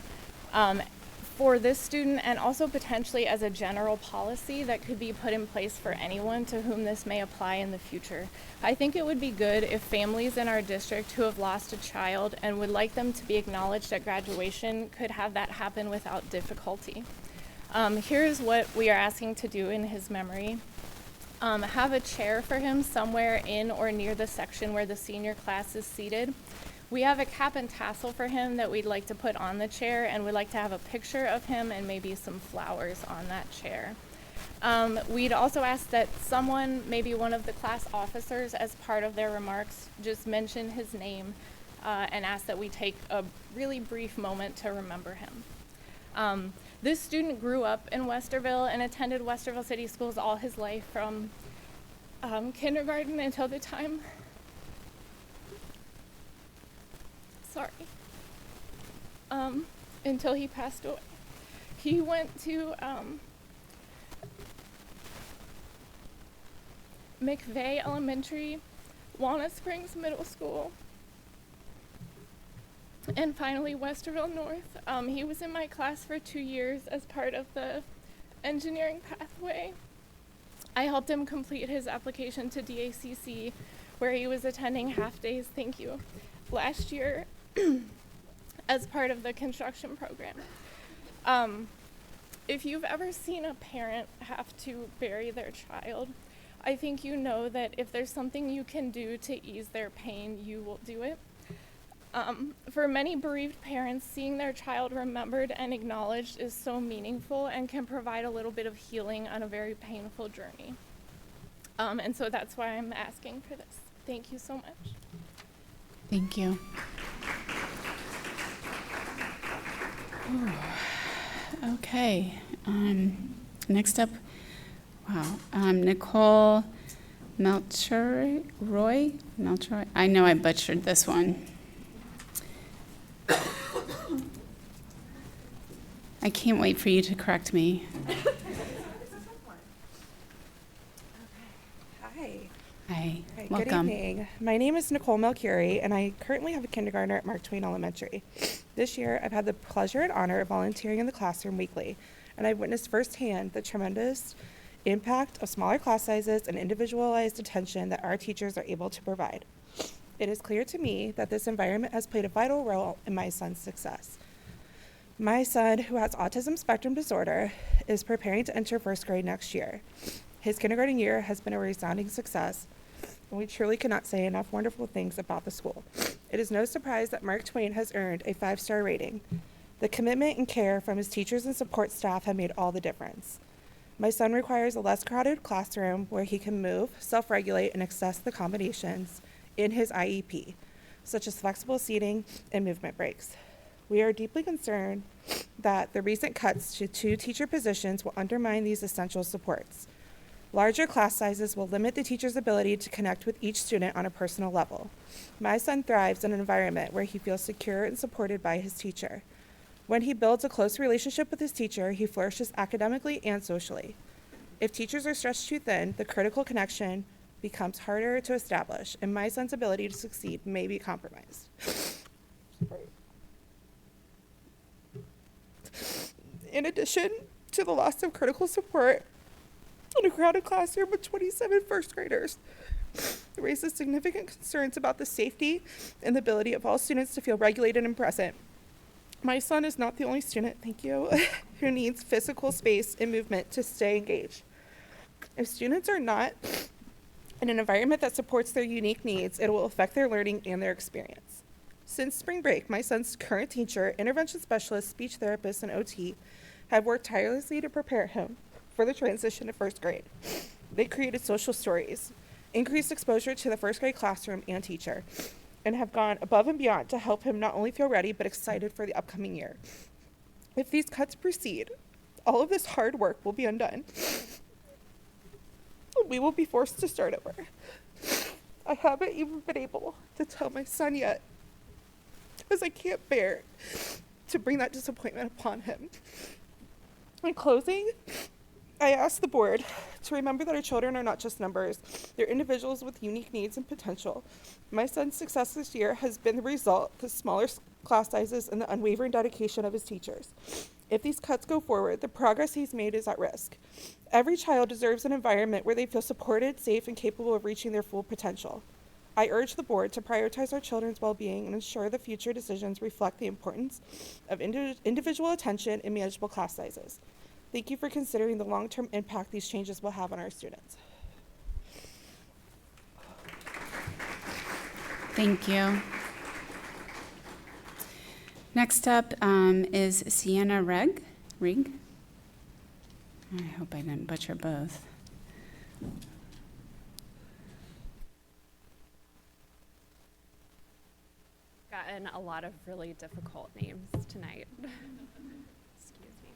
for this student, and also potentially as a general policy that could be put in place for anyone to whom this may apply in the future. I think it would be good if families in our district who have lost a child and would like them to be acknowledged at graduation could have that happen without difficulty. Here's what we are asking to do in his memory. Have a chair for him somewhere in or near the section where the senior class is seated. We have a cap and tassel for him that we'd like to put on the chair, and we'd like to have a picture of him and maybe some flowers on that chair. We'd also ask that someone, maybe one of the class officers, as part of their remarks, just mention his name and ask that we take a really brief moment to remember him. This student grew up in Westerville and attended Westerville City Schools all his life from kindergarten until the time, until he passed away. He went to McVeigh Elementary, Walnut Springs Middle School, and finally Westerville North. He was in my class for 2 years as part of the engineering pathway. I helped him complete his application to DACC, where he was attending half days, thank you, last year as part of the construction program. If you've ever seen a parent have to bury their child, I think you know that if there's something you can do to ease their pain, you will do it. For many bereaved parents, seeing their child remembered and acknowledged is so meaningful and can provide a little bit of healing on a very painful journey. And so that's why I'm asking for this. Thank you so much. Thank you. Okay. Next up, wow, Nicole Melchior Roy. I know I butchered this one. I can't wait for you to correct me. Hi. Hi. Hi, Welcome. Good evening. My name is Nicole Melchiori, and I currently have a kindergartner at Mark Twain Elementary. This year, I've had the pleasure and honor of volunteering in the classroom weekly, and I've witnessed firsthand the tremendous impact of smaller class sizes and individualized attention that our teachers are able to provide. It is clear to me that this environment has played a vital role in my son's success. My son, who has autism spectrum disorder, is preparing to enter first grade next year. His kindergarten year has been a resounding success, and we truly cannot say enough wonderful things about the school. It is no surprise that Mark Twain has earned a 5-star rating. The commitment and care from his teachers and support staff have made all the difference. My son requires a less crowded classroom where he can move, self-regulate, and access the combinations in his IEP, such as flexible seating and movement breaks. We are deeply concerned that the recent cuts to 2 teacher positions will undermine these essential supports. Larger class sizes will limit the teacher's ability to connect with each student on a personal level. My son thrives in an environment where he feels secure and supported by his teacher. When he builds a close relationship with his teacher, he flourishes academically and socially. If teachers are stretched too thin, the critical connection becomes harder to establish, and my son's ability to succeed may be compromised. In addition to the loss of critical support in a crowded classroom with 27 first graders, it raises significant concerns about the safety and the ability of all students to feel regulated and present. My son is not the only student, thank you, who needs physical space and movement to stay engaged. If students are not in an environment that supports their unique needs, it will affect their learning and their experience. Since spring break, my son's current teacher, intervention specialist, speech therapist, and OT have worked tirelessly to prepare him for the transition to first grade. They created social stories, increased exposure to the first grade classroom and teacher, and have gone above and beyond to help him not only feel ready, but excited for the upcoming year. If these cuts proceed, all of this hard work will be undone. We will be forced to start over. I haven't even been able to tell my son yet, because I can't bear to bring that disappointment upon him. In closing, I ask the board to remember that our children are not just numbers. They're individuals with unique needs and potential. My son's success this year has been the result of the smaller class sizes and the unwavering dedication of his teachers. If these cuts go forward, the progress he's made is at risk. Every child deserves an environment where they feel supported, safe, and capable of reaching their full potential. I urge the board to prioritize our children's well-being and ensure the future decisions reflect the importance of individual attention and manageable class sizes. Thank you for considering the long-term impact these changes will have on our students. Thank you. Next up is Sienna Rig. I hope I didn't butcher both. Gotten a lot of really difficult names tonight. Excuse me.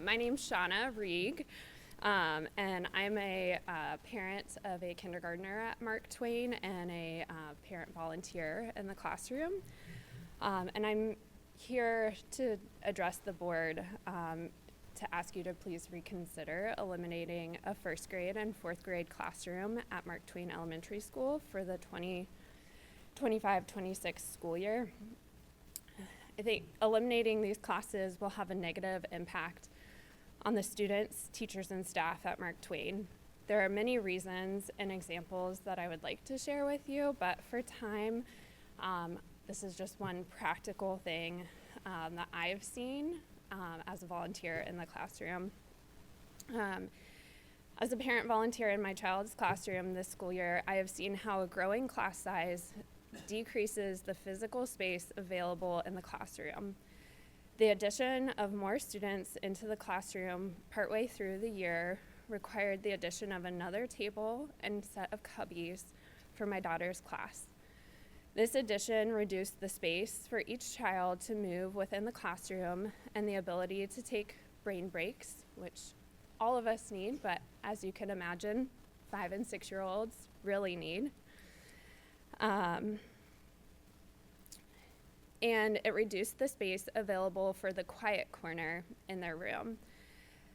My name's Shauna Rieg, and I'm a parent of a kindergartner at Mark Twain and a parent volunteer in the classroom. And I'm here to address the board to ask you to please reconsider eliminating a first grade and fourth grade classroom at Mark Twain Elementary School for the 2025-26 school year. I think eliminating these classes will have a negative impact on the students, teachers, and staff at Mark Twain. There are many reasons and examples that I would like to share with you, but for time, this is just one practical thing that I've seen as a volunteer in the classroom. As a parent volunteer in my child's classroom this school year, I have seen how a growing class size decreases the physical space available in the classroom. The addition of more students into the classroom partway through the year required the addition of another table and set of cubbies for my daughter's class. This addition reduced the space for each child to move within the classroom and the ability to take brain breaks, which all of us need, but as you can imagine, 5- and 6-year-olds really need. And it reduced the space available for the quiet corner in their room.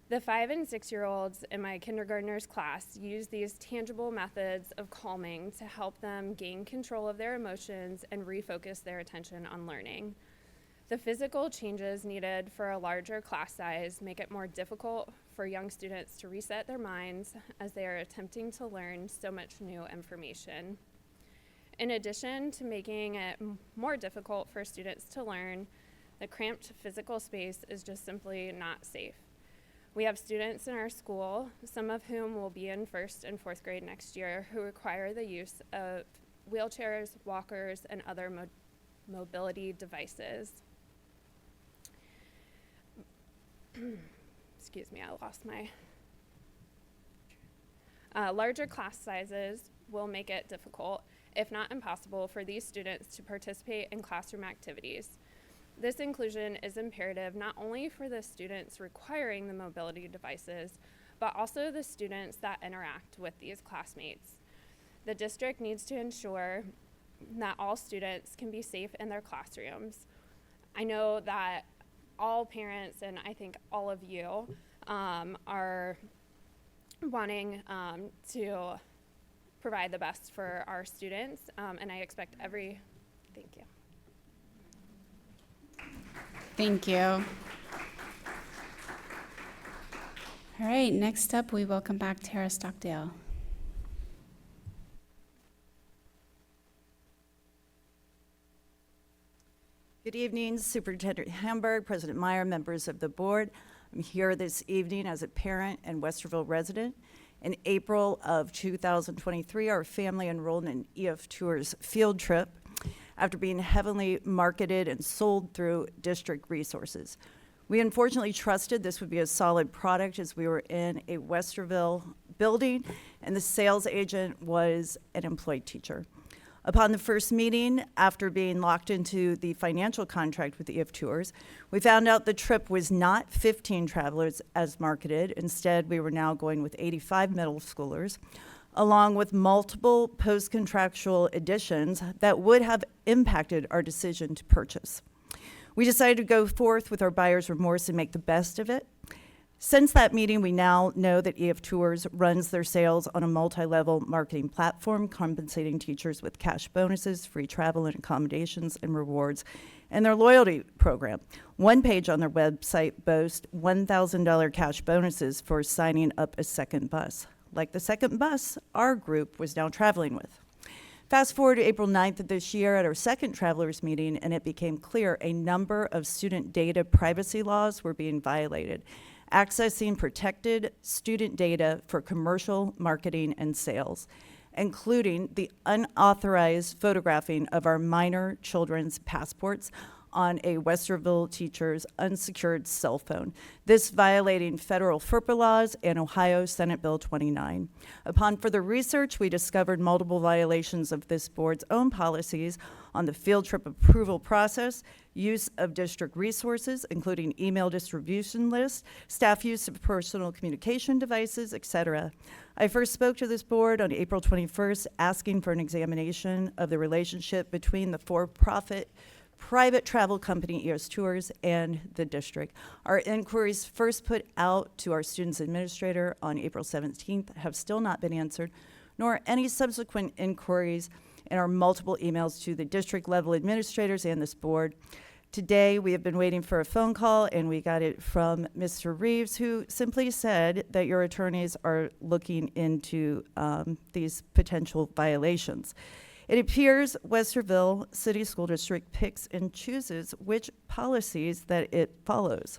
The 5- and 6-year-olds in my kindergartner's class use these tangible methods of calming to help them gain control of their emotions and refocus their attention on learning. The physical changes needed for a larger class size make it more difficult for young students to reset their minds as they are attempting to learn so much new information. In addition to making it more difficult for students to learn, the cramped physical space is just simply not safe. We have students in our school, some of whom will be in 1st and 4th grade next year, who require the use of wheelchairs, walkers, and other mobility devices. Excuse me, I lost my... larger class sizes will make it difficult, if not impossible, for these students to participate in classroom activities. This inclusion is imperative not only for the students requiring the mobility devices, but also the students that interact with these classmates. The district needs to ensure that all students can be safe in their classrooms. I know that all parents, and I think all of you, are wanting to provide the best for our students, and I expect thank you. Thank you. All right, next up, we welcome back Tara Stockdale. Good evening, Superintendent Hamburg, President Meyer, members of the board. I'm here this evening as a parent and Westerville resident. In April of 2023, our family enrolled in EF Tours field trip after being heavily marketed and sold through district resources. We unfortunately trusted this would be a solid product as we were in a Westerville building and the sales agent was an employed teacher. Upon the first meeting, after being locked into the financial contract with EF Tours, we found out the trip was not 15 travelers as marketed. Instead, we were now going with 85 middle schoolers, along with multiple post-contractual additions that would have impacted our decision to purchase. We decided to go forth with our buyer's remorse and make the best of it. Since that meeting, we now know that EF Tours runs their sales on a multi-level marketing platform, compensating teachers with cash bonuses, free travel and accommodations, and rewards, and their loyalty program. One page on their website boasts $1,000 cash bonuses for signing up a second bus, like the second bus our group was now traveling with. Fast forward to April 9th of this year at our second travelers meeting, and it became clear a number of student data privacy laws were being violated, accessing protected student data for commercial marketing and sales, including the unauthorized photographing of our minor children's passports on a Westerville teacher's unsecured cell phone, this violating federal FERPA laws and Ohio Senate Bill 29. Upon further research, we discovered multiple violations of this board's own policies on the field trip approval process, use of district resources, including email distribution lists, staff use of personal communication devices, etc. I first spoke to this board on April 21st, asking for an examination of the relationship between the for-profit private travel company EF Tours and the district. Our inquiries first put out to our students administrator on April 17th have still not been answered, nor any subsequent inquiries in our multiple emails to the district level administrators and this board. Today, we have been waiting for a phone call, and we got it from Mr. Reeves, who simply said that your attorneys are looking into these potential violations. It appears Westerville City School District picks and chooses which policies that it follows.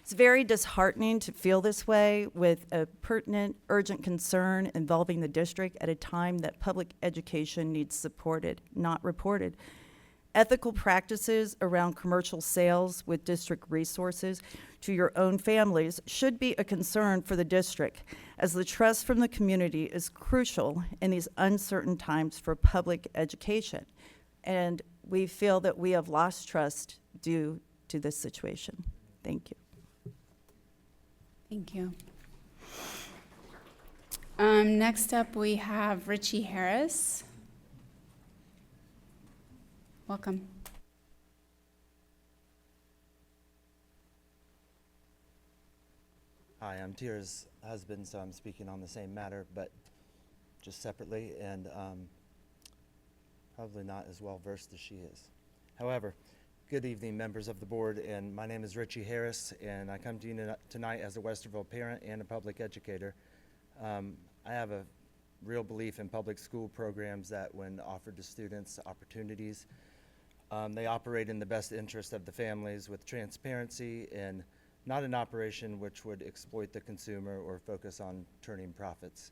It's very disheartening to feel this way with a pertinent, urgent concern involving the district at a time that public education needs supported, not reported. Ethical practices around commercial sales with district resources to your own families should be a concern for the district, as the trust from the community is crucial in these uncertain times for public education. And we feel that we have lost trust due to this situation. Thank you. Thank you. Next up, we have Richie Harris. Welcome. Hi, I'm Tira's husband, so I'm speaking on the same matter, but just separately, and probably not as well versed as she is. However, good evening, members of the board, and my name is Richie Harris, and I come to you tonight as a Westerville parent and a public educator. I have a real belief in public school programs that, when offered to students opportunities, they operate in the best interest of the families with transparency and not an operation which would exploit the consumer or focus on turning profits.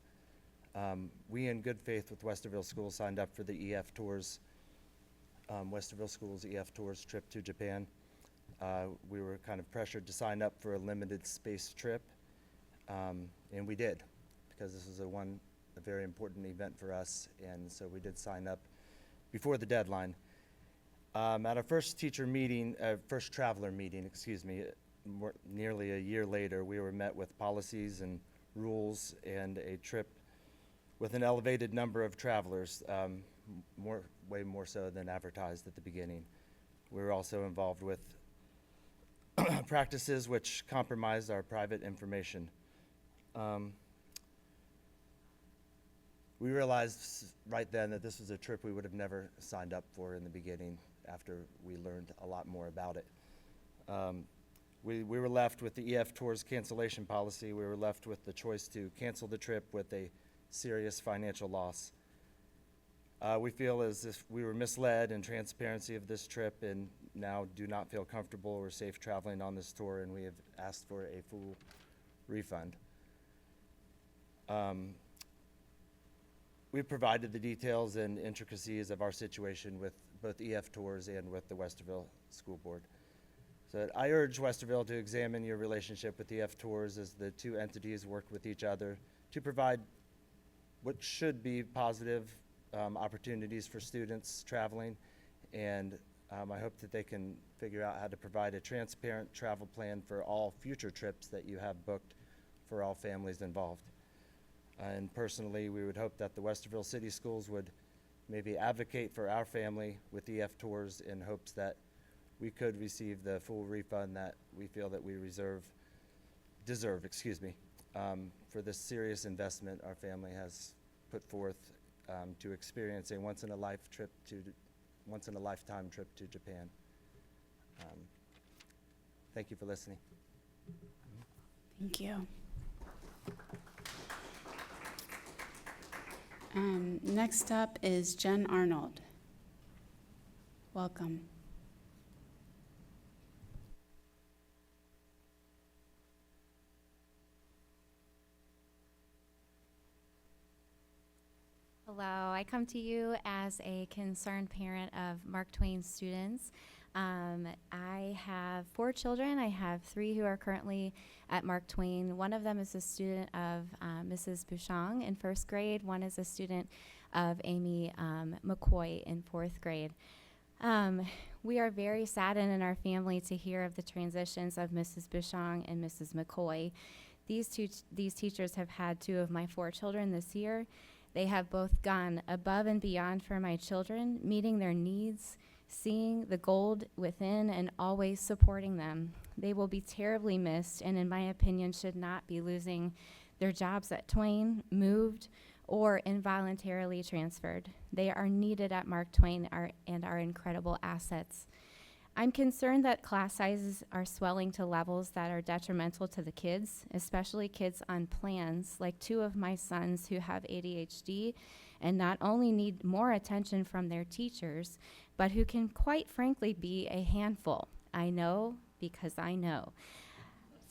We, in good faith with Westerville Schools, signed up for the EF Tours, Westerville Schools EF Tours trip to Japan. We were kind of pressured to sign up for a limited space trip, and we did, because this was a very important event for us, and so we did sign up before the deadline. At our first teacher meeting, first traveler meeting, excuse me, nearly a year later, we were met with policies and rules and a trip with an elevated number of travelers, way more so than advertised at the beginning. We were also involved with practices which compromised our private information. We realized right then that this was a trip we would have never signed up for in the beginning after we learned a lot more about it. We were left with the EF Tours cancellation policy. We were left with the choice to cancel the trip with a serious financial loss. We feel as if we were misled in transparency of this trip and now do not feel comfortable or safe traveling on this tour, and we have asked for a full refund. We've provided the details and intricacies of our situation with both EF Tours and with the Westerville School Board. So I urge Westerville to examine your relationship with EF Tours as the two entities work with each other to provide what should be positive opportunities for students traveling, and I hope that they can figure out how to provide a transparent travel plan for all future trips that you have booked for all families involved. And personally, we would hope that the Westerville City Schools would maybe advocate for our family with EF Tours in hopes that we could receive the full refund that we feel that we deserve, for this serious investment our family has put forth to experience a once-in-a-lifetime trip to Japan. Thank you for listening. Thank you. Next up is Jen Arnold. Welcome. Hello, I come to you as a concerned parent of Mark Twain students. I have 4 children. I have 3 who are currently at Mark Twain. One of them is a student of Mrs. Bouchong in 1st grade. One is a student of Amy McCoy in 4th grade. We are very saddened in our family to hear of the transitions of Mrs. Bouchong and Mrs. McCoy. These teachers have had 2 of my 4 children this year. They have both gone above and beyond for my children, meeting their needs, seeing the gold within, and always supporting them. They will be terribly missed, and in my opinion, should not be losing their jobs at Twain, moved, or involuntarily transferred. They are needed at Mark Twain and are incredible assets. I'm concerned that class sizes are swelling to levels that are detrimental to the kids, especially kids on plans, like 2 of my sons who have ADHD and not only need more attention from their teachers, but who can quite frankly be a handful. I know because I know.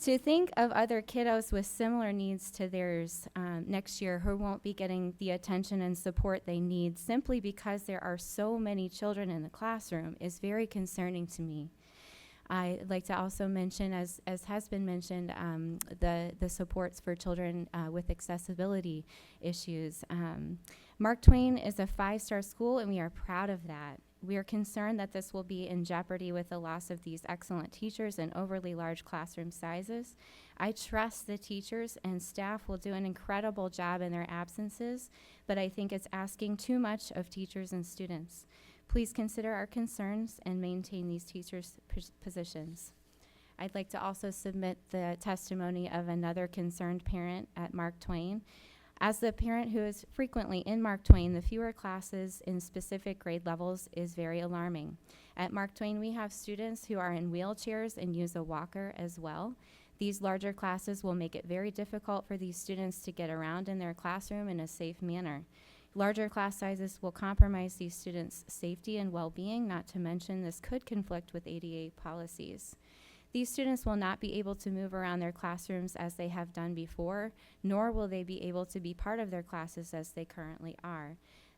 To think of other kiddos with similar needs to theirs next year who won't be getting the attention and support they need simply because there are so many children in the classroom is very concerning to me. I'd like to also mention, as has been mentioned, the supports for children with accessibility issues. Mark Twain is a 5-star school, and we are proud of that. We are concerned that this will be in jeopardy with the loss of these excellent teachers and overly large classroom sizes. I trust the teachers and staff will do an incredible job in their absences, but I think it's asking too much of teachers and students. Please consider our concerns and maintain these teachers' positions. I'd like to also submit the testimony of another concerned parent at Mark Twain. As the parent who is frequently in Mark Twain, the fewer classes in specific grade levels is very alarming. At Mark Twain, we have students who are in wheelchairs and use a walker as well. These larger classes will make it very difficult for these students to get around in their classroom in a safe manner. Larger class sizes will compromise these students' safety and well-being, not to mention this could conflict with ADA policies. These students will not be able to move around their classrooms as they have done before, nor will they be able to be part of their classes as they currently are.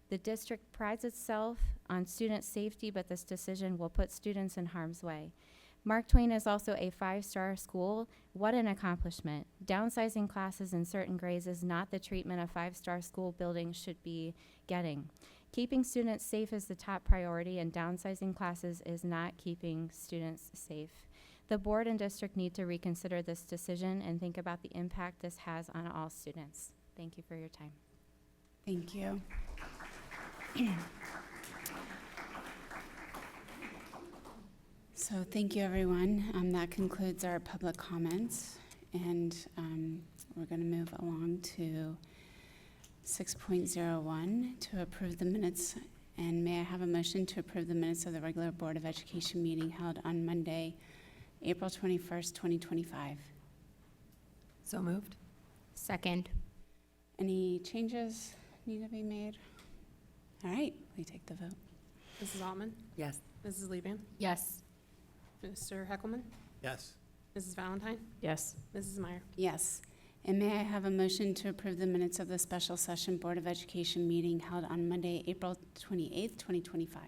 The district prides itself on student safety, but this decision will put students in harm's way. Mark Twain is also a 5-star school. What an accomplishment. Downsizing classes in certain grades is not the treatment a 5-star school building should be getting. Keeping students safe is the top priority, and downsizing classes is not keeping students safe. The board and district need to reconsider this decision and think about the impact this has on all students. Thank you for your time. Thank you. So thank you, everyone. That concludes our public comments, and we're going to move along to 6.01 to approve the minutes. And may I have a motion to approve the minutes of the regular Board of Education meeting held on Monday, April 21st, 2025? So moved. Second. Any changes need to be made? All right, we take the vote. Mrs. Altman? Yes. Mrs. Liebman? Yes. Mr. Heckelman? Yes. Mrs. Valentine? Yes. Mrs. Meyer? Yes. And may I have a motion to approve the minutes of the special session Board of Education meeting held on Monday, April 28th, 2025?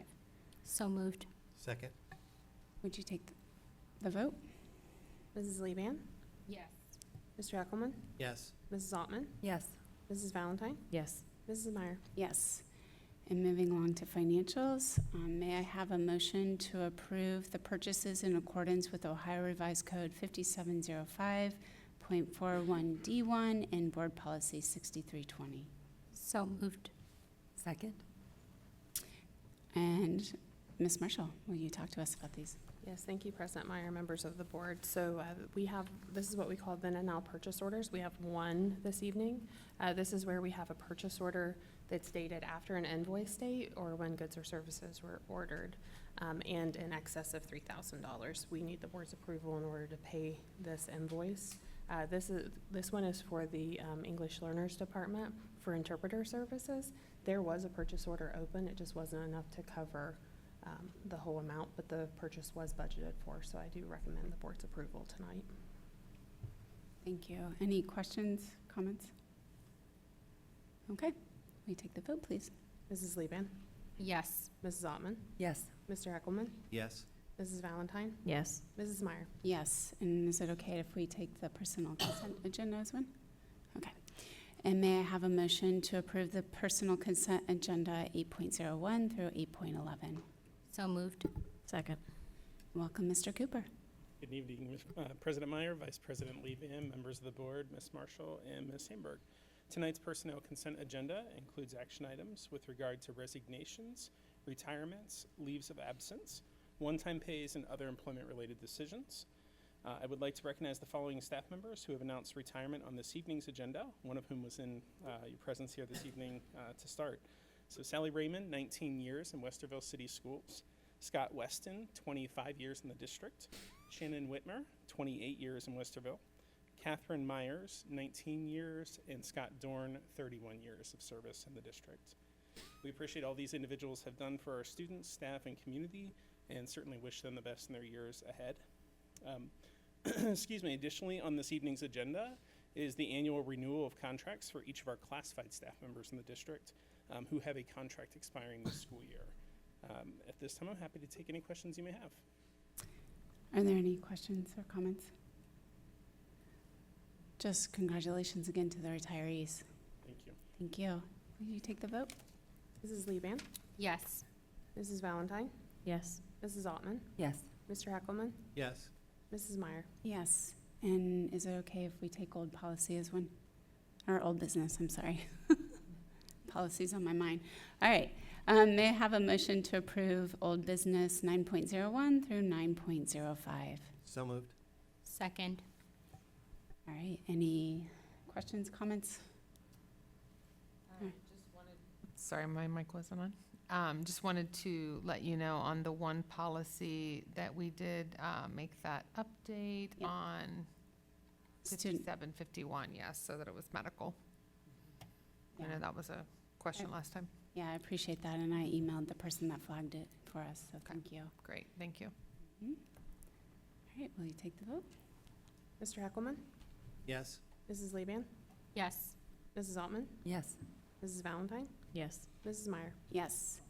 So moved. Second. Would you take the vote? Mrs. Liebman? Yes. Mr. Heckelman? Yes. Mrs. Altman? Yes. Mrs. Valentine? Yes. Mrs. Meyer? Yes. And moving along to financials, may I have a motion to approve the purchases in accordance with Ohio Revised Code 5705.41D1 and Board Policy 6320? So moved. Second. And Ms. Marshall, will you talk to us about these? Yes, thank you, President Meyer, members of the board. So we have, this is what we call then and now purchase orders. We have one this evening. This is where we have a purchase order that's dated after an invoice date or when goods or services were ordered, and in excess of $3,000. We need the board's approval in order to pay this invoice. This one is for the English Learners Department for interpreter services. There was a purchase order open. It just wasn't enough to cover the whole amount, but the purchase was budgeted for, so I do recommend the board's approval tonight. Thank you. Any questions, comments? Okay, we take the vote, please. Mrs. Liebman? Yes. Mrs. Altman? Yes. Mr. Heckelman? Yes. Mrs. Valentine? Yes. Mrs. Meyer? Yes, and is it okay if we take the personal consent agenda as one? Okay. And may I have a motion to approve the personal consent agenda 8.01 through 8.11? So moved. Second. Welcome, Mr. Cooper. Good evening, President Meyer, Vice President Liebman, members of the board, Ms. Marshall, and Ms. Hamburg. Tonight's personnel consent agenda includes action items with regard to resignations, retirements, leaves of absence, one-time pays, and other employment-related decisions. I would like to recognize the following staff members who have announced retirement on this evening's agenda, one of whom was in your presence here this evening to start. So Sally Raymond, 19 years in Westerville City Schools. Scott Weston, 25 years in the district. Shannon Whitmer, 28 years in Westerville. Catherine Myers, 19 years, and Scott Dorn, 31 years of service in the district. We appreciate all these individuals have done for our students, staff, and community, and certainly wish them the best in their years ahead. Excuse me, additionally, on this evening's agenda is the annual renewal of contracts for each of our classified staff members in the district who have a contract expiring this school year. At this time, I'm happy to take any questions you may have. Are there any questions or comments? Just congratulations again to the retirees. Thank you. Thank you. Will you take the vote? Mrs. Liebman? Yes. Mrs. Valentine? Yes. Mrs. Altman? Yes. Mr. Heckelman? Yes. Mrs. Meyer? Yes. And is it okay if we take old policy as one? Or old business, I'm sorry. Policy's on my mind. All right. May I have a motion to approve old business 9.01 through 9.05? So moved. Second. All right. Any questions, comments? Sorry, my mic wasn't on. Just wanted to let you know on the one policy that we did make that update Yep. on Student- 5751, yes, so that it was medical. I Yeah. know that was a question last time. Yeah, I appreciate that, and I emailed the person that flagged it for us, so thank you. Great, thank you. All right, will you take the vote? Mr. Heckelman? Yes. Mrs. Liebman? Yes. Mrs. Altman? Yes. Mrs. Valentine? Yes. Mrs. Meyer? Yes.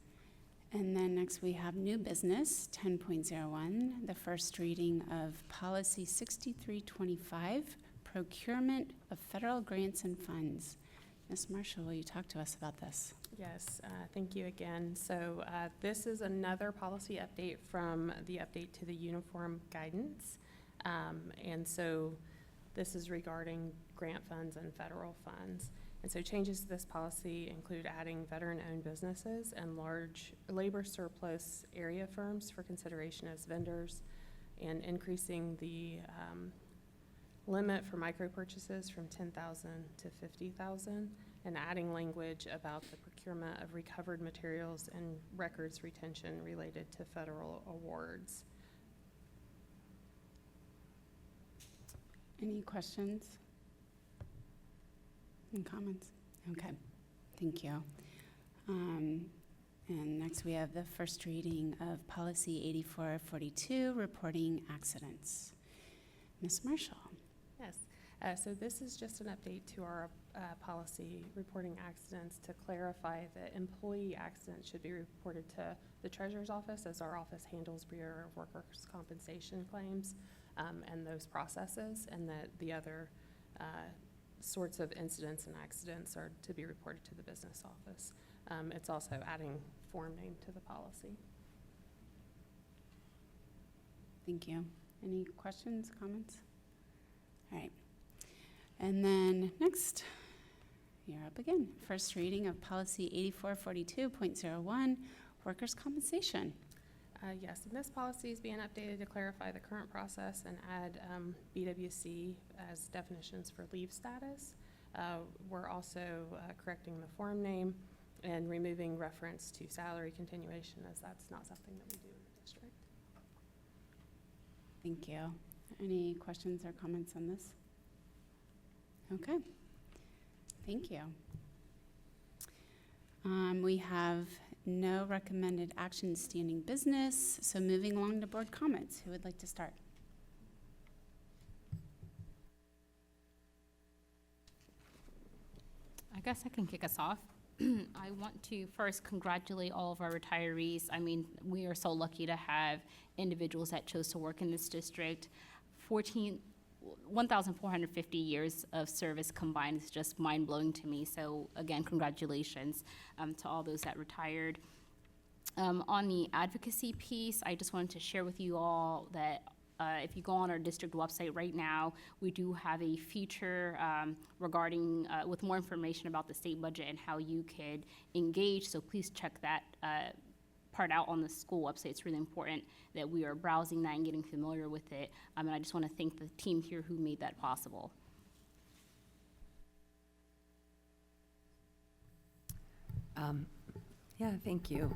And then next we have new business, 10.01, the first reading of policy 6325, procurement of federal grants and funds. Ms. Marshall, will you talk to us about this? Yes, thank you again. So this is another policy update from the update to the uniform guidance. And so this is regarding grant funds and federal funds. And so changes to this policy include adding veteran-owned businesses and large labor surplus area firms for consideration as vendors, and increasing the limit for micro purchases from 10,000 to 50,000, and adding language about the procurement of recovered materials and records retention related to federal awards. Any questions and comments? Okay, thank you. And next we have the first reading of policy 8442, reporting accidents. Ms. Marshall. Yes, so this is just an update to our policy reporting accidents to clarify that employee accidents should be reported to the Treasurer's Office, as our office handles Bureau of Workers' Compensation claims and those processes, and that the other sorts of incidents and accidents are to be reported to the business office. It's also adding form name to the policy. Thank you. Any questions, comments? All right. And then next, you're up again. First reading of policy 8442.01, workers' compensation. Yes, and this policy is being updated to clarify the current process and add BWC as definitions for leave status. We're also correcting the form name and removing reference to salary continuation, as that's not something that we do in the district. Thank you. Any questions or comments on this? Okay. Thank you. We have no recommended action standing business, so moving along to board comments. Who would like to start? I guess I can kick us off. I want to first congratulate all of our retirees. I mean, we are so lucky to have individuals that chose to work in this district. 1,450 years of service combined is just mind-blowing to me. So again, congratulations to all those that retired. On the advocacy piece, I just wanted to share with you all that if you go on our district website right now, we do have a feature regarding with more information about the state budget and how you could engage. So please check that part out on the school website. It's really important that we are browsing that and getting familiar with it. And I just want to thank the team here who made that possible. Yeah, thank you.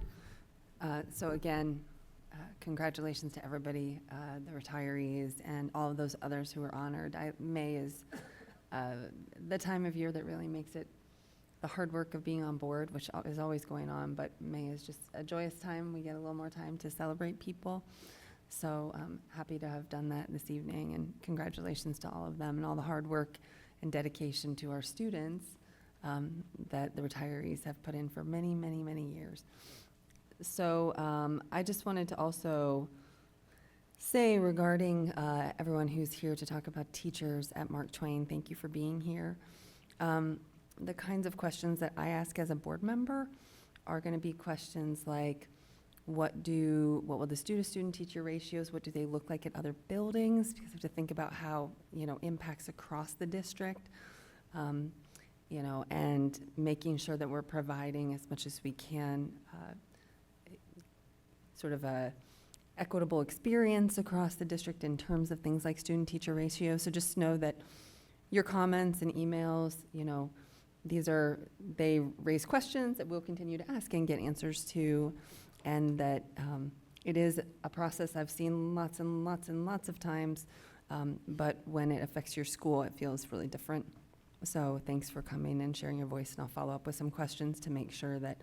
So again, congratulations to everybody, the retirees and all of those others who were honored. May is the time of year that really makes it the hard work of being on board, which is always going on, but May is just a joyous time. We get a little more time to celebrate people. So I'm happy to have done that this evening, and congratulations to all of them and all the hard work and dedication to our students that the retirees have put in for many, many, many years. So I just wanted to also say regarding everyone who's here to talk about teachers at Mark Twain, thank you for being here. The kinds of questions that I ask as a board member are going to be questions like, what will the student-student teacher ratios, what do they look like at other buildings? Because we have to think about how, impacts across the district, and making sure that we're providing as much as we can sort of a equitable experience across the district in terms of things like student-teacher ratio. So just know that your comments and emails, they raise questions that we'll continue to ask and get answers to, and that it is a process I've seen lots and lots and lots of times, but when it affects your school, it feels really different. So thanks for coming and sharing your voice, and I'll follow up with some questions to make sure that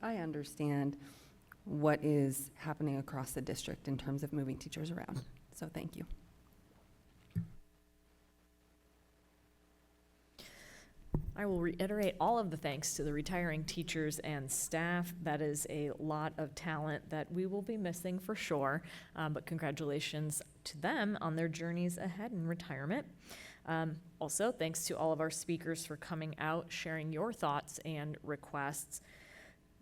I understand what is happening across the district in terms of moving teachers around. So thank you. I will reiterate all of the thanks to the retiring teachers and staff. That is a lot of talent that we will be missing for sure, but congratulations to them on their journeys ahead in retirement. Also, thanks to all of our speakers for coming out, sharing your thoughts and requests.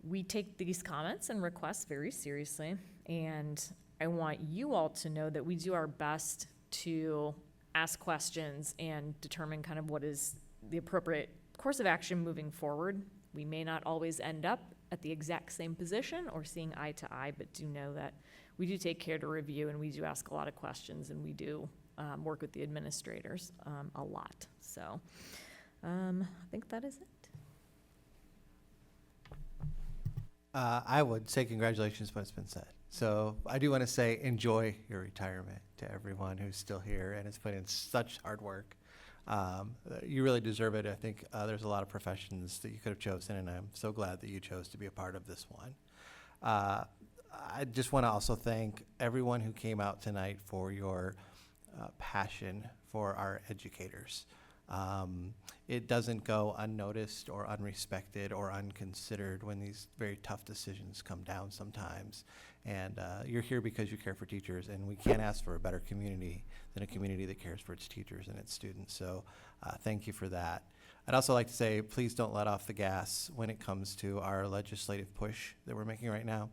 We take these comments and requests very seriously, and I want you all to know that we do our best to ask questions and determine kind of what is the appropriate course of action moving forward. We may not always end up at the exact same position or seeing eye to eye, but do know that we do take care to review, and we do ask a lot of questions, and we do work with the administrators a lot. So I think that is it. I would say congratulations, but it's been said. So I do want to say enjoy your retirement to everyone who's still here and has put in such hard work. You really deserve it. I think there's a lot of professions that you could have chosen, and I'm so glad that you chose to be a part of this one. I just want to also thank everyone who came out tonight for your passion for our educators. It doesn't go unnoticed or unrespected or unconsidered when these very tough decisions come down sometimes. And you're here because you care for teachers, and we can't ask for a better community than a community that cares for its teachers and its students. So thank you for that. I'd also like to say, please don't let off the gas when it comes to our legislative push that we're making right now.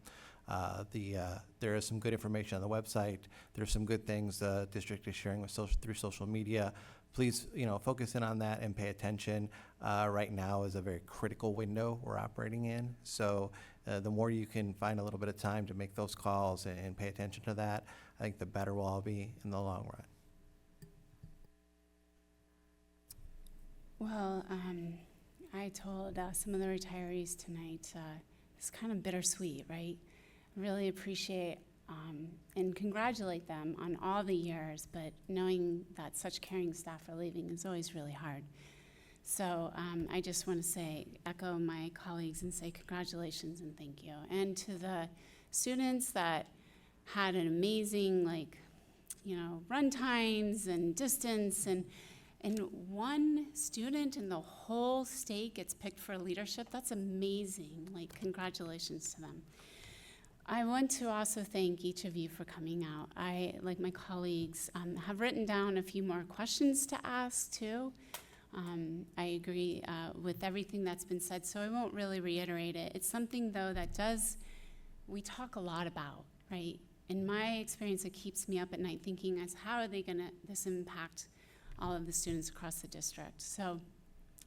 There is some good information on the website. There's some good things the district is sharing with through social media. Please, focus in on that and pay attention. Right now is a very critical window we're operating in. So the more you can find a little bit of time to make those calls and pay attention to that, I think the better we'll all be in the long run. Well, I told some of the retirees tonight, it's kind of bittersweet, right? Really appreciate and congratulate them on all the years, but knowing that such caring staff are leaving is always really hard. So I just want to echo my colleagues and say congratulations and thank you. And to the students that had an amazing, run times and distance, and one student in the whole state gets picked for leadership, that's amazing. Congratulations to them. I want to also thank each of you for coming out. I, like my colleagues, have written down a few more questions to ask too. I agree with everything that's been said, so I won't really reiterate it. It's something though that we talk a lot about, right? In my experience, it keeps me up at night thinking as how are they gonna this impact all of the students across the district. So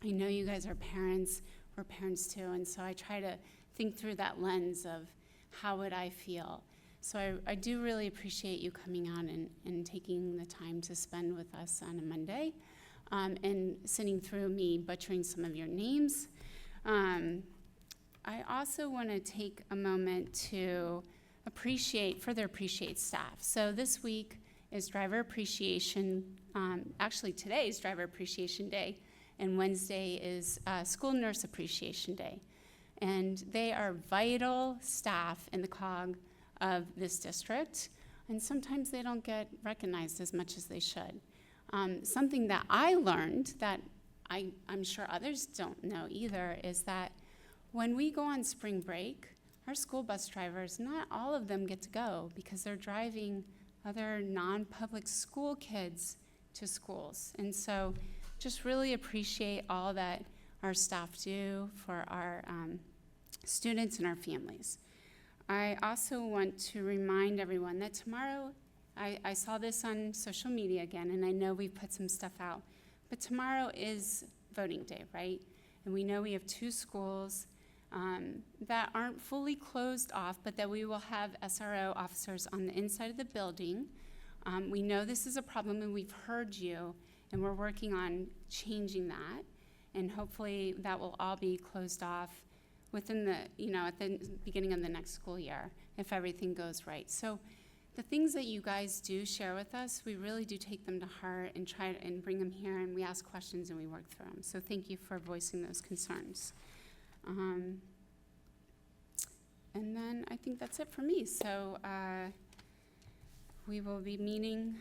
I know you guys are parents, we're parents too, and so I try to think through that lens of how would I feel? So I do really appreciate you coming on and taking the time to spend with us on a Monday and sitting through me butchering some of your names. I also want to take a moment to further appreciate staff. So this week is Driver Appreciation, actually today is Driver Appreciation Day, and Wednesday is School Nurse Appreciation Day. And they are vital staff in the cog of this district, and sometimes they don't get recognized as much as they should. Something that I learned that I'm sure others don't know either is that when we go on spring break, our school bus drivers, not all of them get to go because they're driving other non-public school kids to schools. And so just really appreciate all that our staff do for our students and our families. I also want to remind everyone that tomorrow, I saw this on social media again, and I know we've put some stuff out, but tomorrow is voting day, right? And we know we have 2 schools that aren't fully closed off, but that we will have SRO officers on the inside of the building. We know this is a problem, and we've heard you, and we're working on changing that, and hopefully that will all be closed off within at the beginning of the next school year, if everything goes right. So the things that you guys do share with us, we really do take them to heart and try and bring them here, and we ask questions and we work through them. So thank you for voicing those concerns. And then I think that's it for me. So we will be meeting,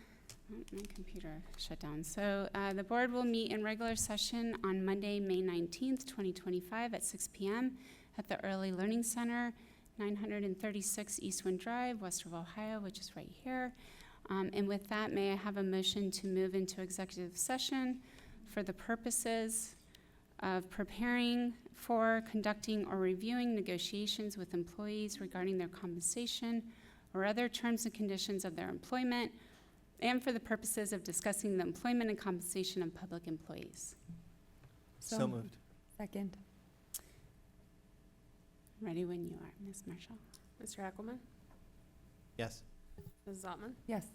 my computer shut down. So the board will meet in regular session on Monday, May 19th, 2025 at 6 p.m. at the Early Learning Center, 936 Eastwind Drive, Westerville, Ohio, which is right here. And with that, may I have a motion to move into executive session for the purposes of preparing for, conducting, or reviewing negotiations with employees regarding their compensation or other terms and conditions of their employment, and for the purposes of discussing the employment and compensation of public employees. So moved. Second. Ready when you are, Ms. Marshall. Mr. Heckelman? Yes. Mrs. Altman? Yes.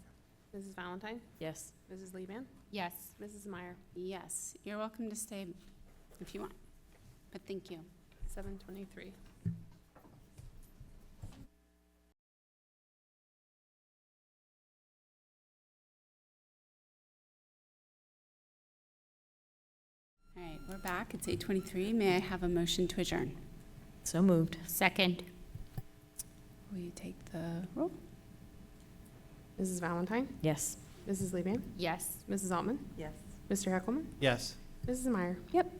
Mrs. Valentine? Yes. Mrs. Liebman? Yes. Mrs. Meyer? Yes, you're welcome to stay if you want, but thank you. 7:23. All right, we're back. It's 8:23. May I have a motion to adjourn? So moved. Second. Will you take the roll? Mrs. Valentine? Yes. Mrs. Liebman? Yes. Mrs. Altman? Yes. Mr. Heckelman? Yes. Mrs. Meyer? Yep.